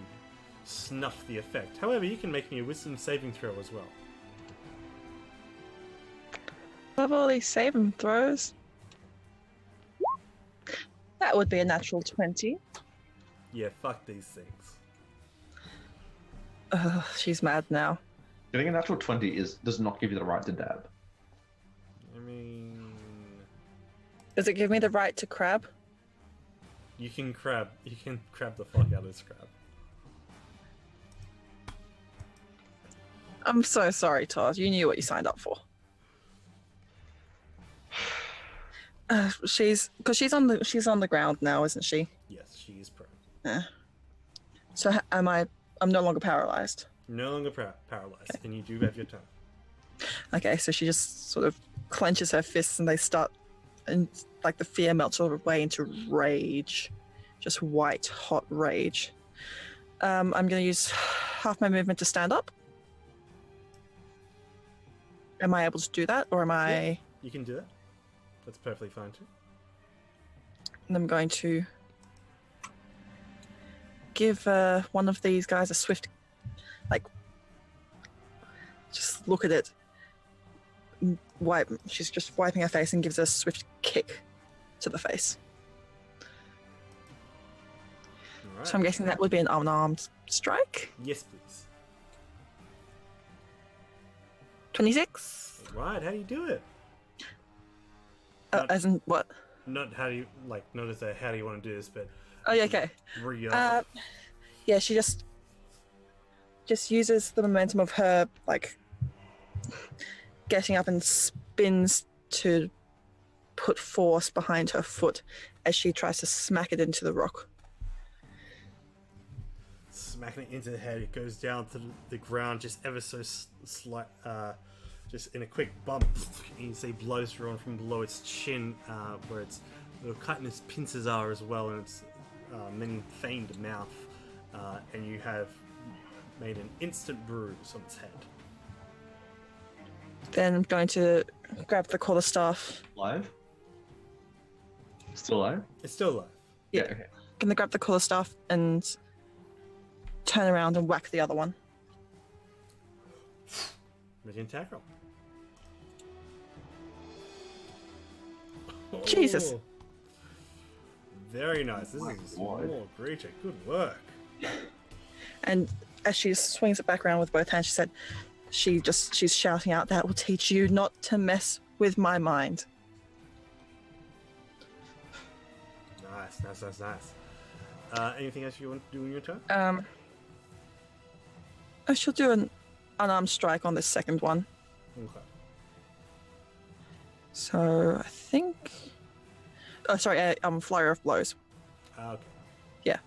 snuff the effect. However, you can make me a wisdom saving throw as well. Love all these saving throws. That would be a natural 20. Yeah, fuck these things. She's mad now. Getting a natural 20 does not give you the right to dab. I mean, Does it give me the right to crab? You can crab the fuck out of this crab. I'm so sorry, Todd. You knew what you signed up for. She's on the ground now, isn't she? Yes, she is prone. Yeah. So I'm no longer paralyzed. No longer paralyzed, and you do have your turn. Okay, so she just sort of clenches her fists and they start, and like the fear melts away into rage, just white hot rage. I'm gonna use half my movement to stand up. Am I able to do that, or am I? You can do that. That's perfectly fine too. And I'm going to give one of these guys a swift, like, just look at it. She's just wiping her face and gives a swift kick to the face. All right. So I'm guessing that would be an unarmed strike. Yes, please. 26. Right, how do you do it? As in what? Not how do you not as a how do you want to do this, but Oh yeah, okay. Yeah, she just uses the momentum of her like getting up and spins to put force behind her foot as she tries to smack it into the rock. Smacking it into the head, it goes down to the ground just ever so slight, just in a quick bump. You see blood is drawn from below its chin, where its little cut in its pincers are as well, and its many feigned mouth, and you have made an instant bruise on its head. Then I'm going to grab the quarterstaff. Live? Still alive? It's still alive. Yeah. Okay. Gonna grab the quarterstaff and turn around and whack the other one. Make an attack roll. Jesus. Oh, very nice. This is a God. small creature. Good work. And as she swings it back around with both hands, she said, she's shouting out, "That will teach you not to mess with my mind." Nice. Anything else you want to do in your turn? I shall do an unarmed strike on this second one. Okay. So I think. Oh, sorry. Flurry of blows. Okay. Yeah.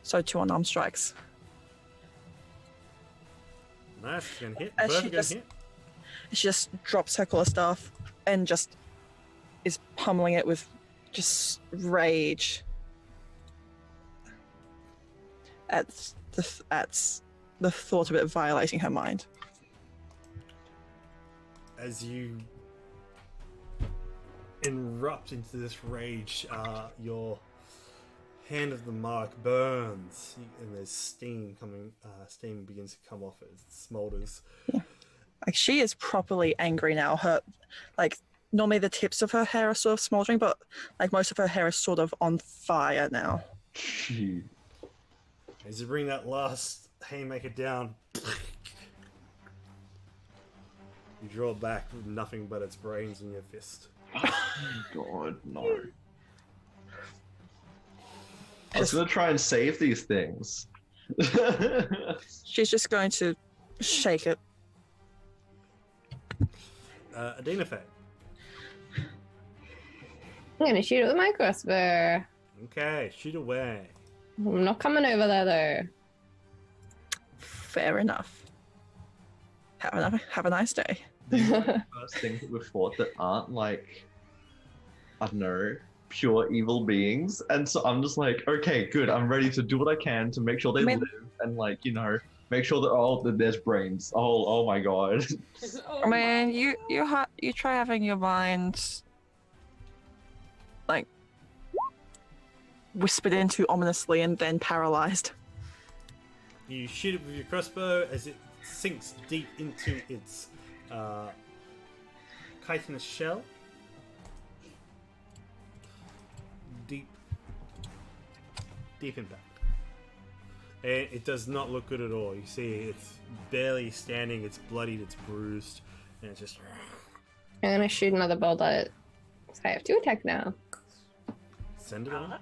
So 2 unarmed strikes. Nice. It's gonna hit. As Both she are gonna just- hit. She just drops her quarterstaff and just is pummeling it with just rage at the thought of it violating her mind. As you erupt into this rage, your hand of the mark burns, and there's steam coming. Steam begins to come off as it smolders. Like, she is properly angry now. Her, like, normally the tips of her hair are sort of smoldering, but like most of her hair is sort of on fire now. Gee. As you bring that last haymaker down, you draw it back with nothing but its brains in your fist. God, no. I was gonna try and save these things. She's just going to shake it. Adina Faye. I'm gonna shoot it with my crossbow. Okay, shoot away. I'm not coming over there though. Fair enough. Have a nice day. These are the first things that we've fought that aren't like, I don't know, pure evil beings. And so I'm just like, okay, good. I'm ready to do what I can to make sure they live and, like, you know, make sure that there's brains. Oh my god. Oh I mean, you try having your mind like whispered into ominously and then paralyzed. You shoot it with your crossbow as it sinks deep into its chitinous shell. Deep impact. And it does not look good at all. You see it's barely standing, it's bloodied, it's bruised, and it's just... I'm gonna shoot another bolt at it. So I have 2 attack now. Send it on.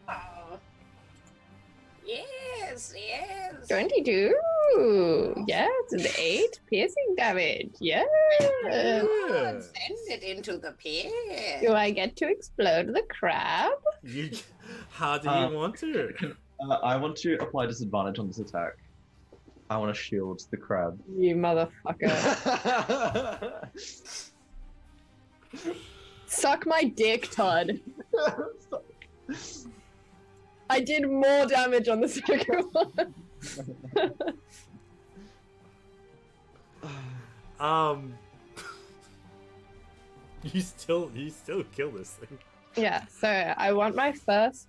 Yes, yes. 22. Yes, an 8 piercing damage. Yes. Good. Send it into the pit. Do I get to explode the crab? You, how do you want to? I want to apply disadvantage on this attack. I want to shield the crab. You motherfucker. Suck my dick, Todd. I did more damage on the second one. You still kill this thing. Yeah, so I want my first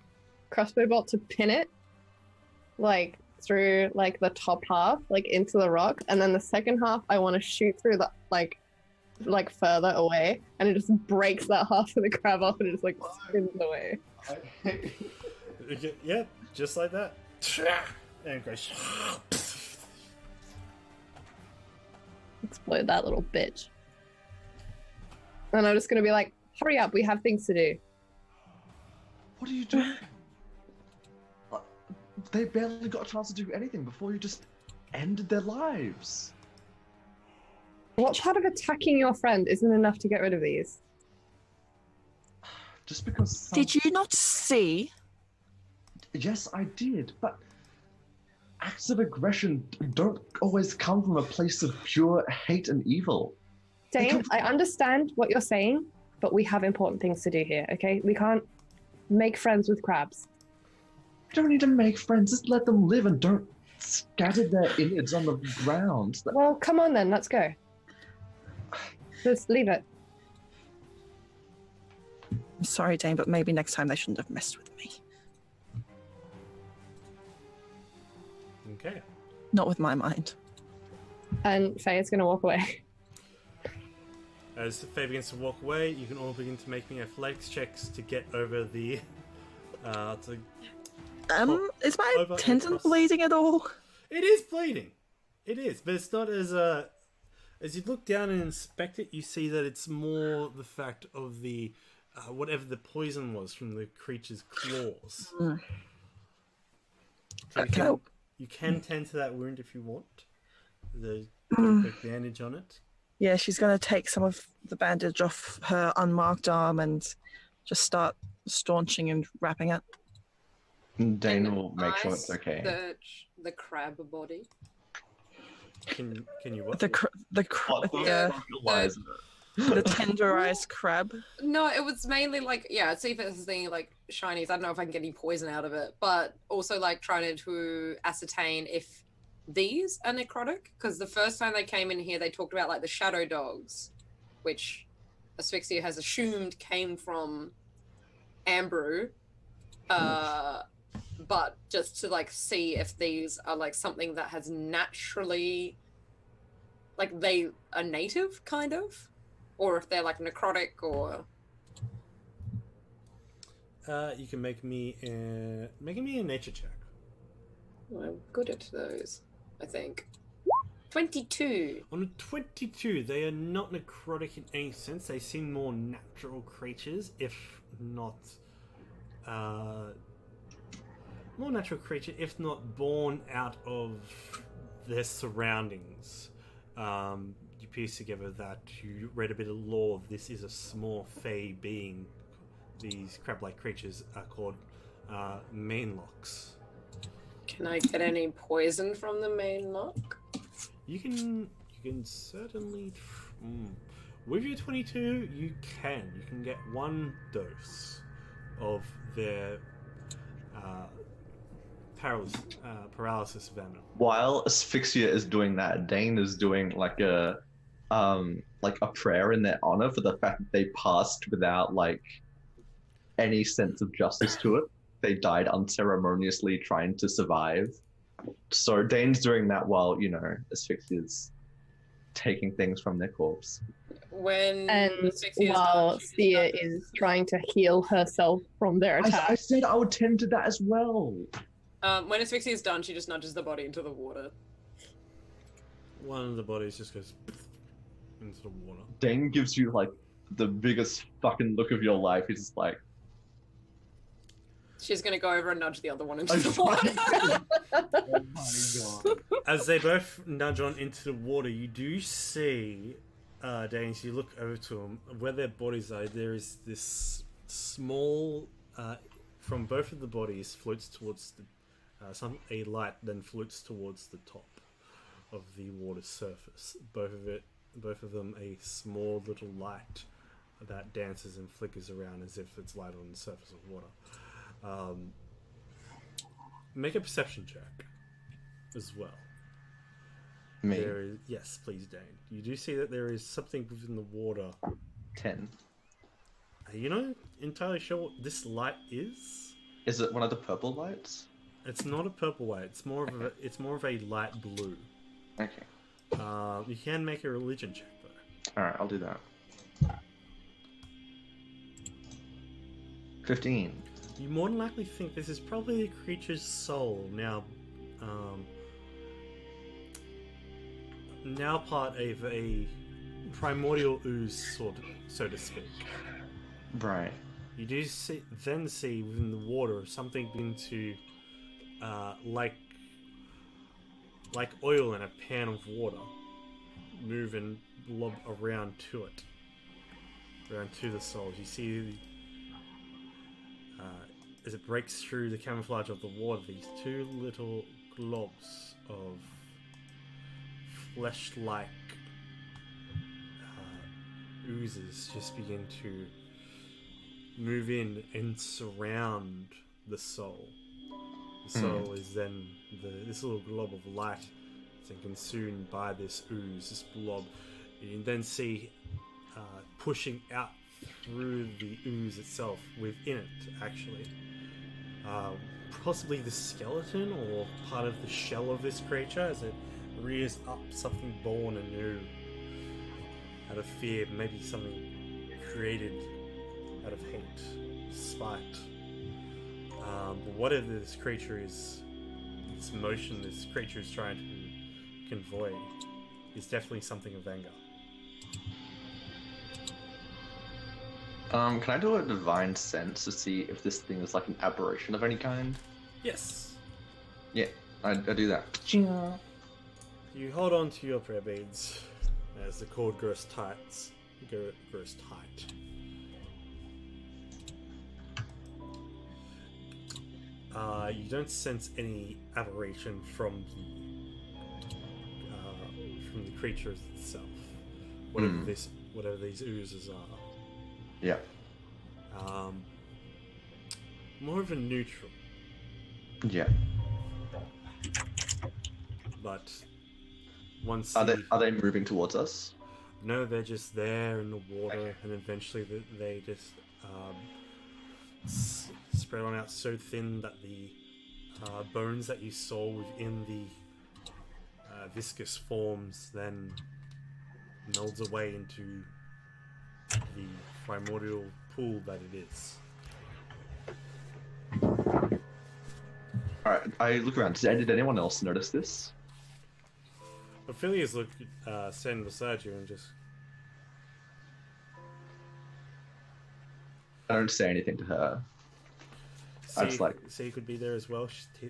crossbow bolt to pin it, like through like the top half, like into the rock, and then the second half I want to shoot through the like further away, and it just breaks that half of the crab off, and it just like spins away. Yeah, just like that. And it goes. Explode that little bitch. And I'm just gonna be like, hurry up, we have things to do. What are you doing? They barely got a chance to do anything before you just ended their lives. What part of attacking your friend isn't enough to get rid of these? Just because. Did you not see? Yes, I did, but acts of aggression don't always come from a place of pure hate and evil. Dane, I understand what you're saying, but we have important things to do here, okay? We can't make friends with crabs. You don't need to make friends, just let them live and don't scatter their innards on the ground. Well, come on then, let's go. Just leave it. I'm sorry, Dane, but maybe next time they shouldn't have messed with me. Okay. Not with my mind. And Faye's gonna walk away. As Faye begins to walk away, you can all begin to make me athletics checks to get over the. Is my over tendon across. bleeding at all? It is bleeding. It is, but it's not as as you look down and inspect it, you see that it's more the fact of the whatever the poison was from the creature's claws. Mm. So you can tend to that wound if you want. The bandage on it. Yeah, she's going to take some of the bandage off her unmarked arm and just start staunching and wrapping it. Dane will make sure it's okay. Search the crab body. Can you what? The tenderized crab. No, it was mainly like, yeah, see if it's any like shinies. I don't know if I can get any poison out of it, but also like trying to ascertain if these are necrotic, because the first time they came in here, they talked about like the shadow dogs, which Asphyxia has assumed came from Ambrew. But just to like see if these are like something that has naturally, like they are native kind of, or if they're like necrotic or. You can make me a nature check. I'm good at those, I think. 22. On a 22, they are not necrotic in any sense. They seem more natural creatures, if not born out of their surroundings. You piece together that you read a bit of lore. This is a small fey being. These crab-like creatures are called mainlocks. Can I get any poison from the main lock? You can certainly. With your 22, you can get 1 dose of their paralysis venom. While Asphyxia is doing that, Dane is doing like a prayer in their honor for the fact that they passed without like any sense of justice to it. They died unceremoniously trying to survive. So Dane's doing that while, Asphyxia's taking things from their corpse. When And Asphyxia's while done, she Thea does- is trying to heal herself from their attack. I said I would tend to that as well. when Asphyxia is done, she just nudges the body into the water. One of the bodies just goes into the water. Dane gives you like the biggest fucking look of your life. He's just like, She's gonna go over and nudge the other one into I'm the water. Oh my god. As they both nudge on into the water, you do see, Danes, you look over to them, where their bodies are, there is this small, from both of the bodies, floats towards the, a light then floats towards the top of the water surface. Both of them a small little light that dances and flickers around as if it's light on the surface of water. Make a perception check as well. Me. There is, yes, please, Dane. You do see that there is something within the water. 10. Are you not entirely sure what this light is? Is it one of the purple lights? It's not a purple light. It's more of a. It's more of a light blue. Okay. You can make a religion check though. Alright, I'll do that. 15. You more than likely think this is probably the creature's soul now. Now part of a primordial ooze, so to speak. Right. You do then see within the water something begin to, like oil in a pan of water, move and blob around to it, around to the souls. You see, as it breaks through the camouflage of the water, these two little globs of flesh-like oozes just begin to move in and surround the soul. The soul is then this little glob of light is then consumed by this ooze, this blob. You can then see pushing out through the ooze itself, within it actually, possibly the skeleton or part of the shell of this creature as it rears up something born anew out of fear, maybe something created out of hate, spite. But whatever this creature is, this emotion this creature is trying to convey is definitely something of anger. Can I do a divine sense to see if this thing is like an aberration of any kind? Yes. Yeah, I do that. You hold on to your prayer beads as the cord grows tight. You don't sense any aberration from the creature itself, whatever these oozes are. Yeah. More of a neutral, Yeah. but once Are they moving towards us? no, they're just there in the water, and eventually they just spread on out so thin that the bones that you saw within the viscous forms then melds away into the primordial pool that it is. Alright, I look around. Did anyone else notice this? Ophelia's standing beside you and just... I don't say anything to her. I just like... C could be there as well.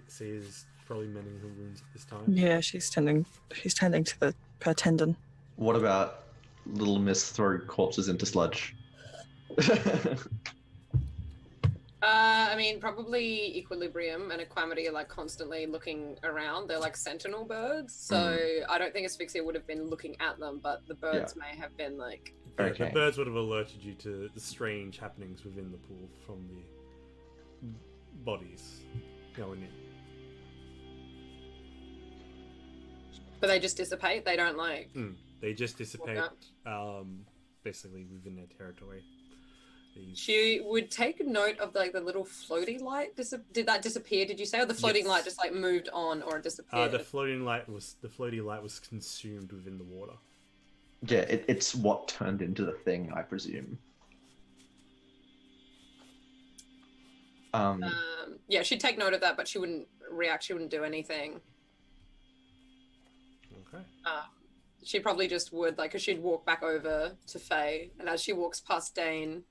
C is probably mending her wounds at this time. Yeah, she's tending to her tendon. What about little Miss throwing corpses into sludge? I mean, probably Equilibrium and Equamity are like constantly looking around. They're like sentinel birds, so I don't think Asphyxia would have been looking at them, but the birds may have been like... Okay. The birds would have alerted you to the strange happenings within the pool from the bodies going in. But they just dissipate? They don't like... They just dissipate, Walk basically within their territory. She would take note of like the little floaty light. Did that disappear? Did you say, or the floating light just like moved on, or it disappeared? The floaty light was consumed within the water. Yeah, it's what turned into the thing, I presume. Yeah, she'd take note of that, but she wouldn't react. She wouldn't do anything. Okay. She probably just would, like, because she'd walk back over to Faye, and as she walks past Dane,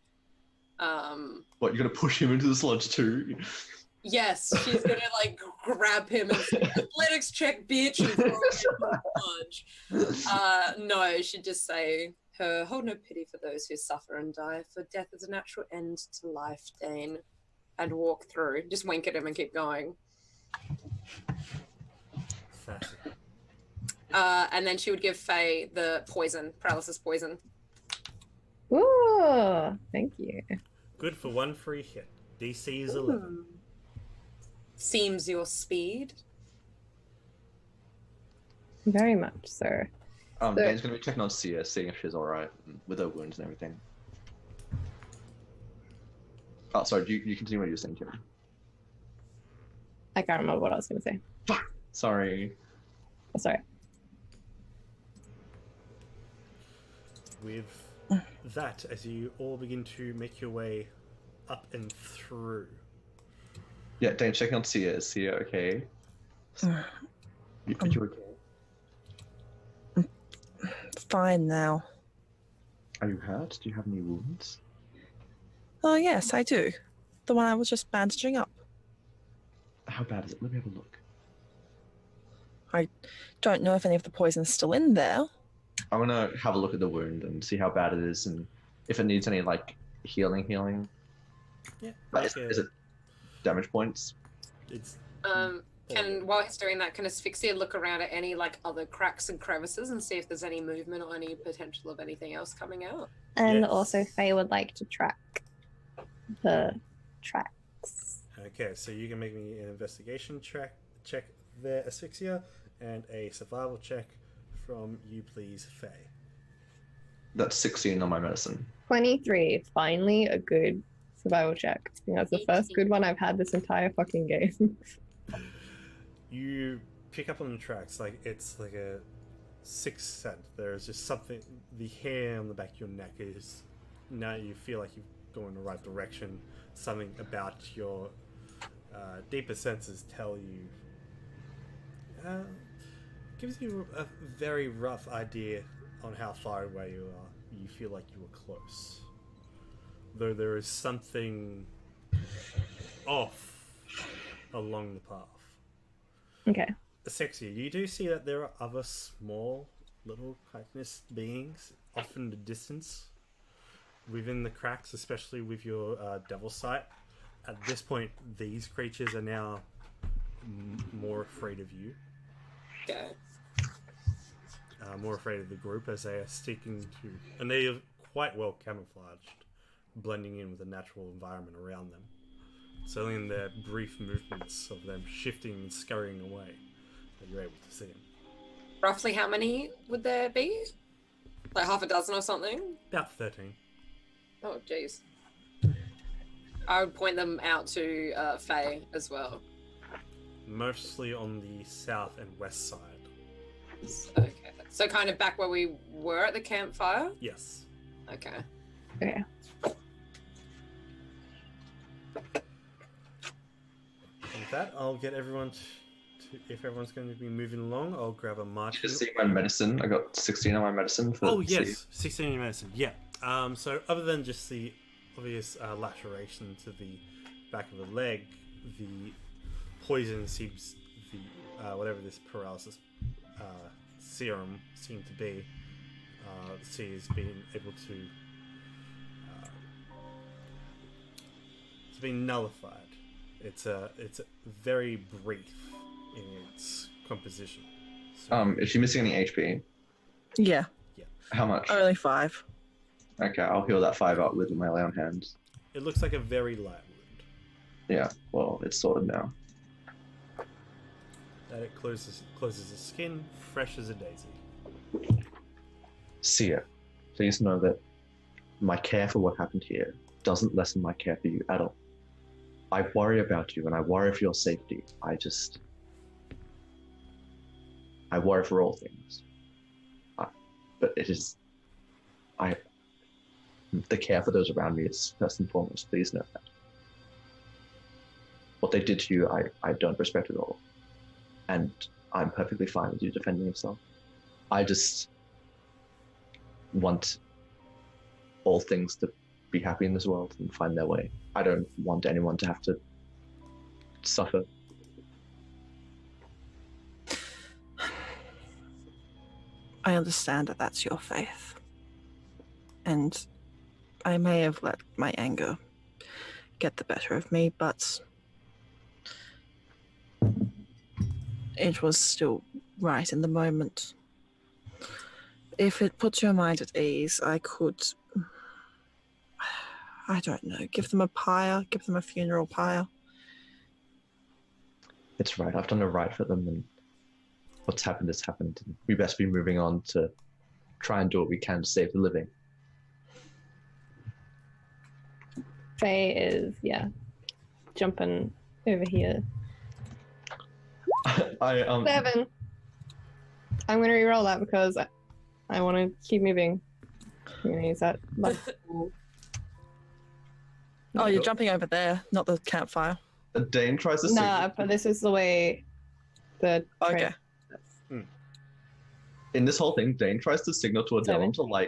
What, you're gonna push him into the sludge too? Yes, she's gonna like grab him and say, "Athletics check, bitch," and throw him into the sludge. No, she'd just say, hold no pity for those who suffer and die, for death is a natural end to life, Dane. And walk through. Just wink at him and keep going. Fascinating. And then she would give Faye the poison, paralysis poison. Ooh, thank you. Good for one free hit. DC is 11. Seems your speed. Very much so. Dane's gonna be checking on Sia, seeing if she's alright with her wounds and everything. Oh, sorry, you continue what you were saying, Kim. I can't remember what I was going to say. Fuck! Sorry. Oh, sorry. With that, as you all begin to make your way up and through. Yeah, Dane, checking on Sia. Is Sia okay? Are you okay? Fine now. Are you hurt? Do you have any wounds? Oh, yes, I do. The one I was just bandaging up. How bad is it? Let me have a look. Don't know if any of the poison's still in there. I want to have a look at the wound and see how bad it is and if it needs any, like, healing. Yeah. Is it damage points? It's While he's doing that, can Asphyxia look around at any like other cracks and crevices and see if there's any movement or any potential of anything else coming out? And Yes. also, Faye would like to track the tracks. okay, so you can make me an investigation check there, Asphyxia, and a survival check from you, please, Faye. That's 16 on my medicine. 23. Finally, a good survival check. I think that's the first good one I've had this entire fucking game. You pick up on the tracks like it's like a sixth sense. There's just something. The hair on the back of your neck is now you feel like you're going in the right direction. Something about your deeper senses tell you. Gives you a very rough idea on how far away you are. You feel like you were close, though there is something off along the path. Okay. Sexy, you do see that there are other small little chitinous beings off in the distance within the cracks, especially with your devil sight. At this point, these creatures are now more afraid of you, Okay. more afraid of the group as they are sticking to, and they are quite well camouflaged, blending in with the natural environment around them. So in their brief movements of them shifting and scurrying away, that you're able to see them. Roughly how many would there be? Like half a dozen or something? About 13. Oh, jeez. I would point them out to Faye as well. Mostly on the south and west side. Okay. So kind of back where we were at the campfire? Yes. Okay. Okay. With that, I'll get everyone to, if everyone's going to be moving along, I'll grab a march. Just see my medicine. I got 16 on my medicine. For Oh, Sia. yes, 16 in your medicine, yeah. So other than just the obvious laceration to the back of the leg, the poison seems, whatever this paralysis serum seemed to be, Sia has been able to, it's been nullified. It's very brief in its composition. So, Is she missing any HP? Yeah, How much? only 5. Okay, I'll heal that 5 up with my lay on hands. it looks like a very light wound. Yeah, well, it's sorted now. That it closes the skin, fresh as a daisy. Sia, please know that my care for what happened here doesn't lessen my care for you at all. I worry about you and I worry for your safety. I worry for all things. But the care for those around me is first and foremost. Please know that. What they did to you, I don't respect at all. And I'm perfectly fine with you defending yourself. I just want all things to be happy in this world and find their way. I don't want anyone to have to suffer. I understand that that's your faith. And I may have let my anger get the better of me, but it was still right in the moment. If it puts your mind at ease, I could, I don't know, give them a pyre, give them a funeral pyre. It's right. I've done it right for them, and what's happened has happened. We best be moving on to try and do what we can to save the living. Faye is, jumping over here. I 7. I'm going to reroll that because I want to keep moving. I'm going to use that. Oh, you're jumping over there, not the campfire. Dane tries to Nah, but this is the way the Okay. in this whole thing, Dane tries to signal to Adele to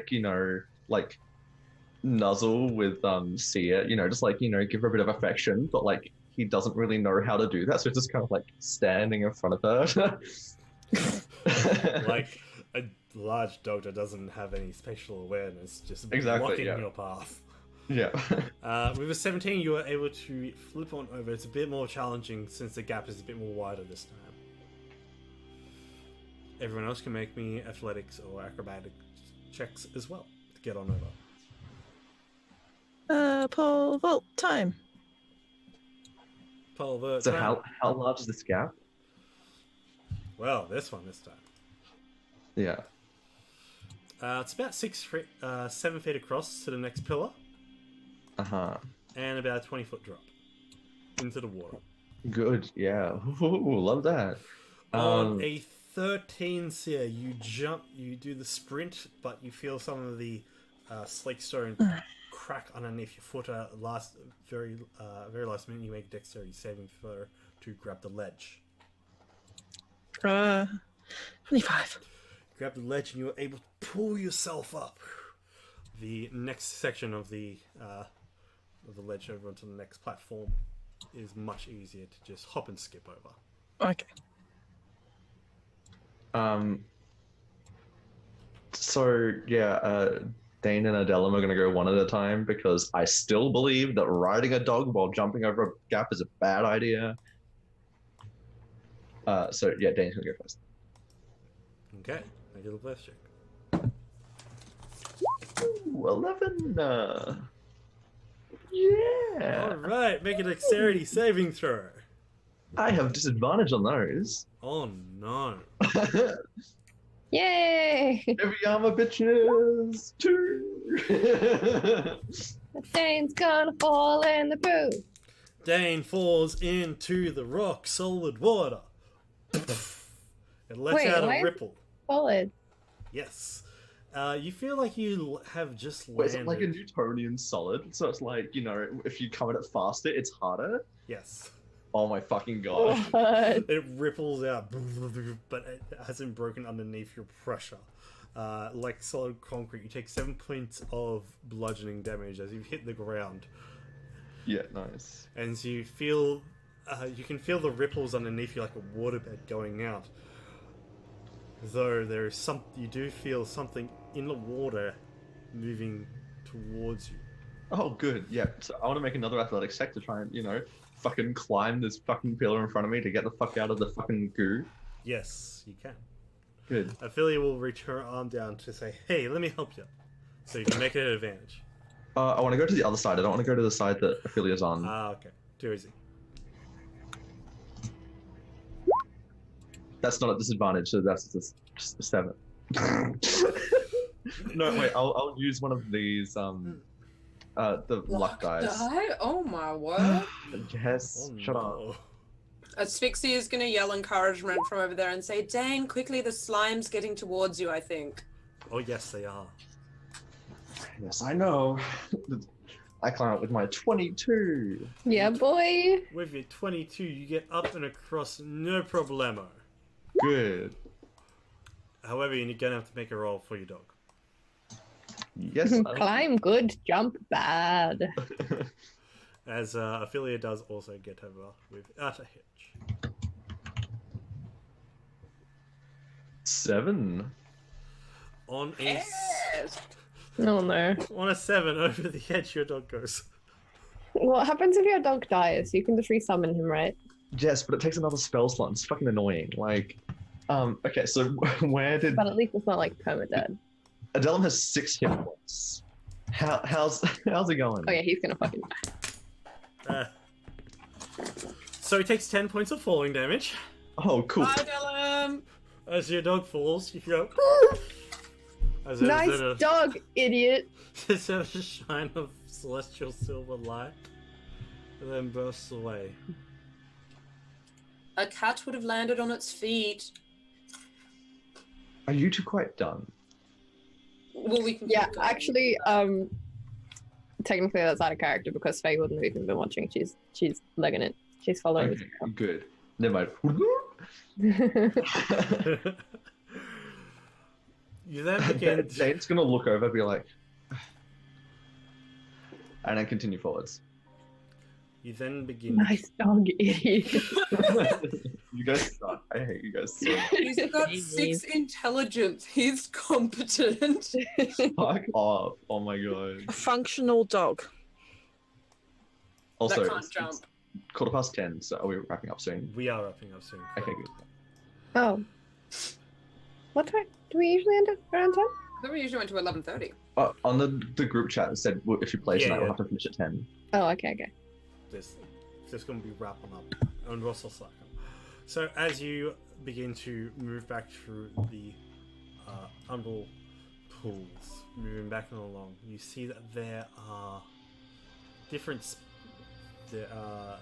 nuzzle with Sia, just give her a bit of affection, but he doesn't really know how to do that, so he's just kind of standing in front of her. Like a large dog that doesn't have any spatial awareness, just Exactly, blocking yeah. your path. Yeah. With a 17, you are able to flip on over. It's a bit more challenging since the gap is a bit more wider this time. Everyone else can make me athletics or acrobatic checks as well to get on over. Pole vault time. Pulver. So how large is this gap? Well, this time. Yeah. It's about 7 feet across to the next pillar. Uh-huh. And about a 20-foot drop into the water. Good, yeah. Ooh, love that. On a 13 Seer, you do the sprint, but you feel some of the slake stone crack underneath your foot. Very last minute, you make a dexterity saving throw to grab the ledge. 25. Grab the ledge, and you're able to pull yourself up. The next section of the ledge over onto the next platform is much easier to just hop and skip over. Okay. So yeah, Dane and Adela are going to go one at a time because I still believe that riding a dog while jumping over a gap is a bad idea. So yeah, Dane's going to go first. Okay, make a little blast check. Ooh, 11. Yeah. All right, make a dexterity saving throw. I have disadvantage on those. Oh no! Yay! Heavy armor, bitches. 2. Dane's gonna fall in the pool. Dane falls into the rock solid water. It lets out a ripple. Solid. Yes. You feel like you have just landed. Wait, is it like a Newtonian solid? So it's if you come at it faster, it's harder? Yes. Oh my fucking god. What? It ripples out, but it hasn't broken underneath your pressure. Like solid concrete, you take 7 points of bludgeoning damage as you hit the ground. Yeah, nice. And so you feel, you can feel the ripples underneath you like a waterbed going out. Though there is you do feel something in the water moving towards you. Oh, good. Yeah. So I want to make another athletics check to try and, fucking climb this fucking pillar in front of me to get the fuck out of the fucking goo. Yes, you can. Good. Ophelia will reach her arm down to say, "Hey, let me help you," so you can make it an advantage. I want to go to the other side. I don't want to go to the side that Ophelia's on. Okay. Too easy. That's not a disadvantage, so that's just a 7. No, wait. I'll use one of these. The luck dice. Oh my word! Yes. Oh, Shut no. up. Asphyxia is gonna yell encouragement from over there and say, "Dane, quickly! The slime's getting towards you. I think." Oh yes, they are. Yes, I know. I climb up with my 22. Yeah, boy. With your 22, you get up and across, no problemo. Good. However, you're gonna have to make a roll for your dog. Yes. Climb good, jump bad. As Ophelia does also get over without a hitch. 7. On a Yes. Oh no. on a 7 over the edge, your dog goes. What happens if your dog dies? You can just resummon him, right? Yes, but it takes another spell slot. And it's fucking annoying. Like, okay, so where did But at least it's not like permadead. Adelum has 6 hit points? How's it going? Oh yeah, he's gonna fucking die. So he takes 10 points of falling damage. Oh, cool. Bye, Dylan. As your dog falls, you go. As Nice dog, idiot. There's a shine of celestial silver light, and then bursts away. A cat would have landed on its feet. Are you two quite done? Well, we can. Yeah, keep going. actually, technically that's out of character because Faye wouldn't have even been watching. She's legging it. She's following. Okay, good. Never mind. You then begin. Jane's gonna look over and be like, and then continue forwards. You then begin. Nice dog, idiot. You guys suck. I hate you guys so much. He's got 6 intelligence. He's competent. Fuck off. Oh my god. A functional dog. Also, that can't jump. it's 10:15, so are we wrapping up soon? We are wrapping up soon. Okay, good. Oh. What time do we usually end up around 10? Then we usually went to 11:30. On the group chat, it said well, if you play tonight, Yeah. we'll have to finish at 10. Oh, okay. This going to be wrapping up, and Ross will slack them. So as you begin to move back through the Umbral pools, moving back and along, you see that there are different. The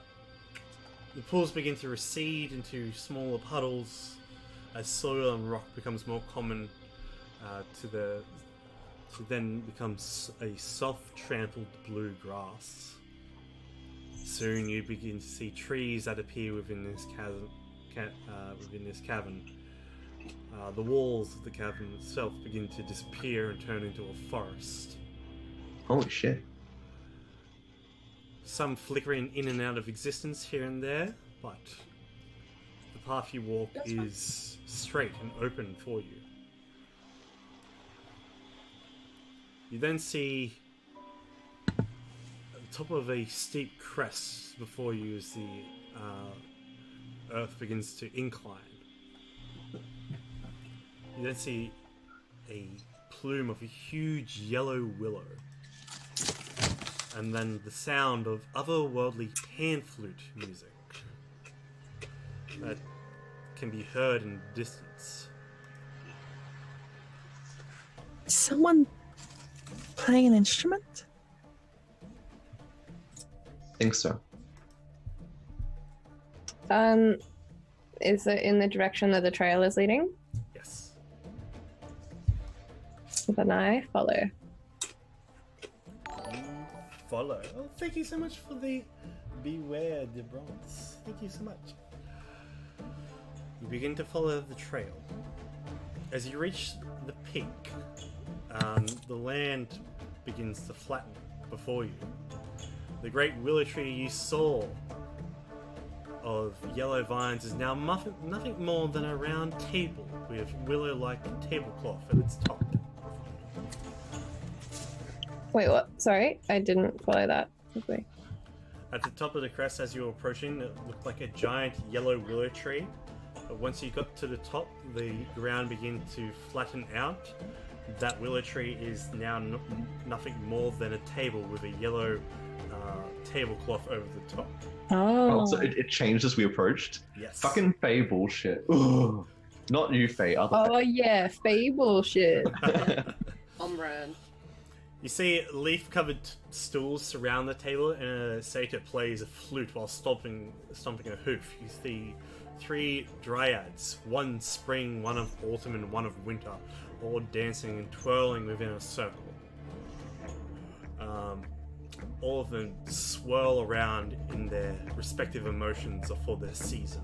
pools begin to recede into smaller puddles as soil and rock becomes more common to then becomes a soft, trampled blue grass. Soon you begin to see trees that appear within this cavern. The walls of the cavern itself begin to disappear and turn into a forest. Holy shit. Some flickering in and out of existence here and there, but the path you walk is straight and open for you. You then see at the top of a steep crest before you as the earth begins to incline. You then see a plume of a huge yellow willow, and then the sound of otherworldly pan flute music that can be heard in the distance. Is someone playing an instrument? Think so. Is it in the direction that the trail is leading? Yes. Then I follow. You follow. Oh, thank you so much for the beware de bronze. Thank you so much. You begin to follow the trail. As you reach the peak, the land begins to flatten before you. The great willow tree you saw of yellow vines is now nothing more than a round table with willow-like tablecloth at its top. Wait, what? Sorry, I didn't follow that. Okay. At the top of the crest, as you were approaching, it looked like a giant yellow willow tree. But once you got to the top, the ground began to flatten out. That willow tree is now nothing more than a table with a yellow tablecloth over the top. Oh. So it changed as we approached? Yes. Fucking Faye bullshit. Ugh. Not you, Faye. Oh yeah, Faye bullshit. Omran. You see leaf-covered stools surround the table, and a satyr plays a flute while stomping a hoof. You see 3 dryads, one spring, one of autumn, and one of winter, all dancing and twirling within a circle. All of them swirl around in their respective emotions for their season.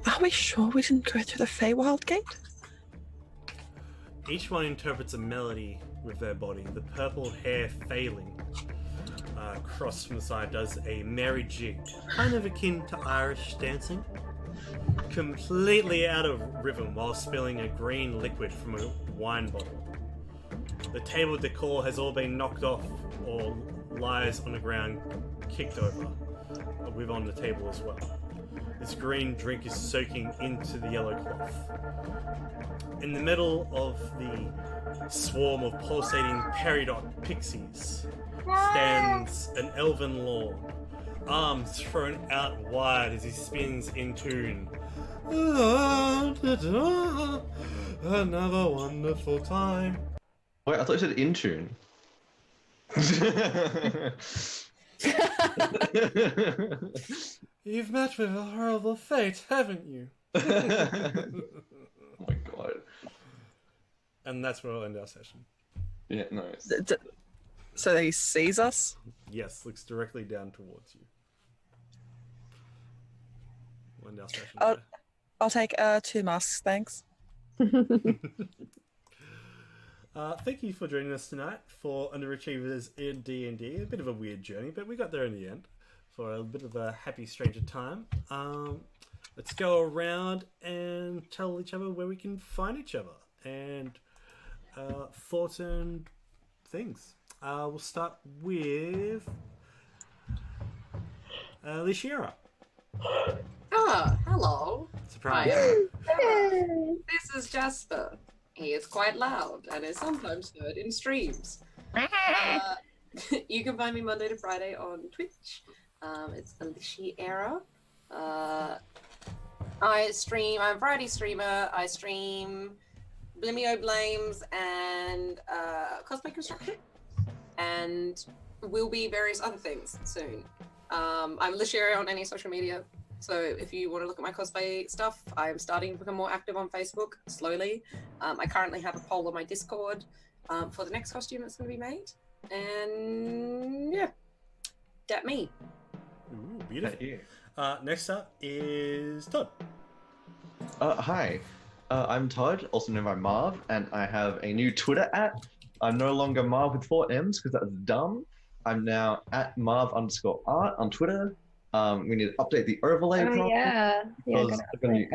Are we sure we didn't go through the Feywild gate? Each one interprets a melody with their body. The purple hair failing across from the side does a merry jig, kind of akin to Irish dancing, completely out of rhythm while spilling a green liquid from a wine bottle. The table decor has all been knocked off or lies on the ground, kicked over, with on the table as well. This green drink is soaking into the yellow cloth. In the middle of the swarm of pulsating peridot pixies stands an elven lord, arms thrown out wide as he spins in tune. Another wonderful time. Wait, I thought you said in tune. You've met with a horrible fate, haven't you? Oh my god. And that's where we'll end our session. Yeah, nice. So he sees us? Yes, looks directly down towards you. We'll end our session Oh. there. I'll take 2 masks, thanks. Thank you for joining us tonight for Underachievers in D&D. A bit of a weird journey, but we got there in the end for a bit of a happy stranger time. Let's go around and tell each other where we can find each other and thoughts and things. We'll start with Lishiera. Hello. Surprise. This is Jasper. He is quite loud and is sometimes heard in streams. You can find me Monday to Friday on Twitch. It's Lishiera. I'm a variety streamer. I stream Blimio Blames and cosplay construction, and will be various other things soon. I'm Lishiera on any social media, so if you want to look at my cosplay stuff, I'm starting to become more active on Facebook slowly. I currently have a poll on my Discord for the next costume that's going to be made, and yeah, that me. Ooh, beautiful. Hey. Next up is Todd. Hi, I'm Todd, also known by Marv, and I have a new Twitter @. I'm no longer Marv with 4 M's because that's dumb. I'm now @Marv_art on Twitter. We need to update the overlay Oh, yeah. because I've got a new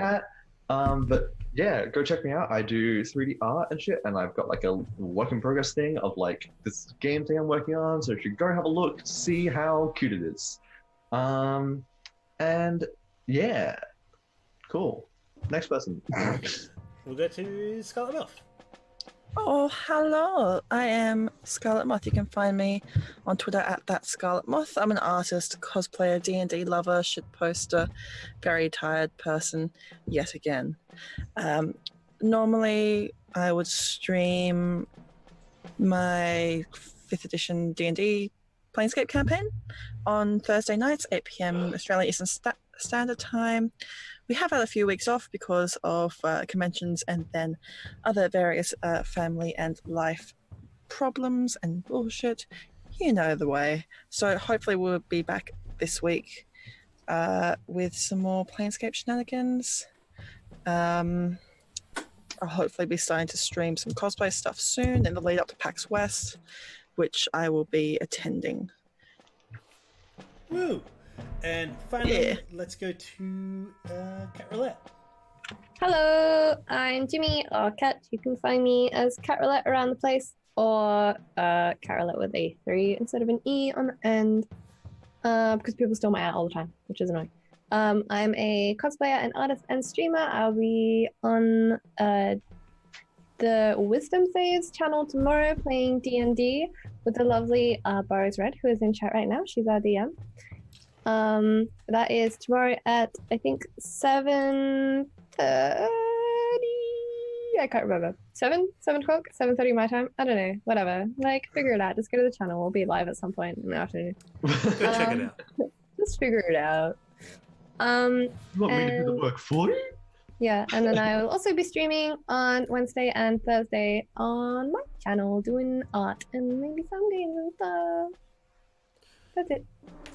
but yeah, go check me out. I do 3D art and shit, and I've got like a work in progress thing of like this game thing I'm working on. So you should go have a look, see how cute it is. And yeah, cool. Next person. We'll go to Scarlet Mouth. Oh, hello. I am Scarlet Moth. You can find me on Twitter @thatscarletmoth. I'm an artist, cosplayer, D&D lover, shit poster, very tired person yet again. Normally, I would stream my 5th edition D&D Planescape campaign on Thursday nights, 8 p.m. Australian Eastern Standard Time. We have had a few weeks off because of conventions and then other various family and life problems and bullshit. You know the way. So hopefully we'll be back this week with some more Planescape shenanigans. I'll hopefully be starting to stream some cosplay stuff soon in the lead up to PAX West, which I will be attending. Woo! And finally, Yeah. let's go to Cat Roulette. Hello, I'm Jimmy or Cat. You can find me as Cat Roulette around the place, or Cat Roulette with a 3 instead of an E on the end, because people steal my art all the time, which is annoying. I'm a cosplayer and artist and streamer. I'll be on the Wisdom Saves channel tomorrow playing D&D with the lovely Boris Red, who is in chat right now. She's our DM. That is tomorrow at, I think, 7:30. I can't remember. 7 o'clock? 7:30 my time? I don't know. Whatever. Like, figure it out. Just go to the channel. We'll be live at some point in the afternoon. Go check it out. Just figure it out. You want me to do the work for you? Yeah, and then I will also be streaming on Wednesday and Thursday on my channel, doing art and maybe some games and stuff. That's it.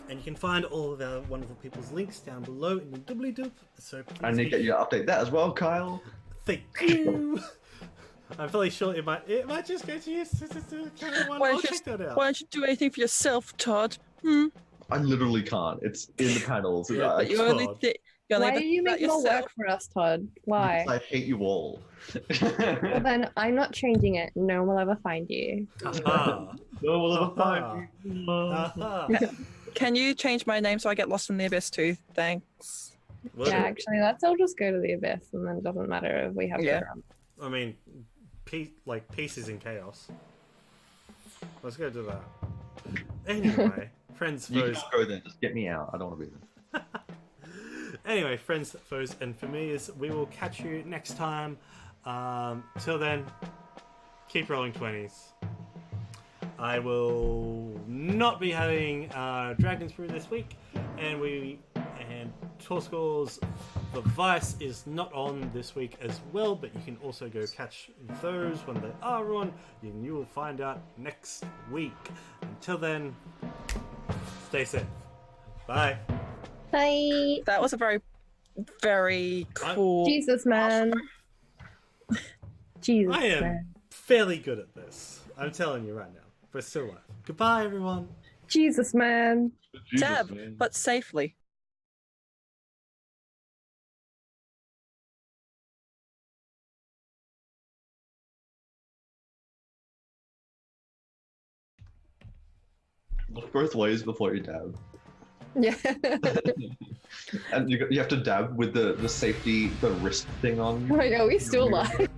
And you can find all of our wonderful people's links down below in the doobly-doop. So I need to get you to update that as well, Kyle. Thank you. I'm fairly sure it might just go to you. Why I'll don't, check that out. why don't you do anything for yourself, Todd? I literally can't. It's in the panels. Yeah, I, You only Todd. you only Why ever do you think make about more yourself. work for us, Todd? Why? I hate you all. Well, then I'm not changing it. No one will ever find you. Aha. No one will ever Aha. find me. Aha. Can you change my name so I get lost in the abyss too? Thanks. Well, Yeah, actually, let's all just go to the abyss, and then it doesn't matter if we have Yeah. to run. I mean, peace is in chaos. Let's go do that. Anyway, friends, You foes. can't go there. Just get me out. I don't want to be there. Anyway, friends, foes, and familiars, we will catch you next time. Till then, keep rolling 20s. I will not be having Dragons Brew this week, and Torscore's The Vice is not on this week as well, but you can also go catch those when they are on, and you will find out next week. Until then, stay safe. Bye. Bye. That was a very, very cool. Jesus, man. Jesus, I am man. fairly good at this. I'm telling you right now. We're still alive. Goodbye, everyone. Jesus, man. Dab, but safely. Look both ways before you dab. Yeah. And you have to dab with the safety, the wrist thing on. Oh my god, we still live.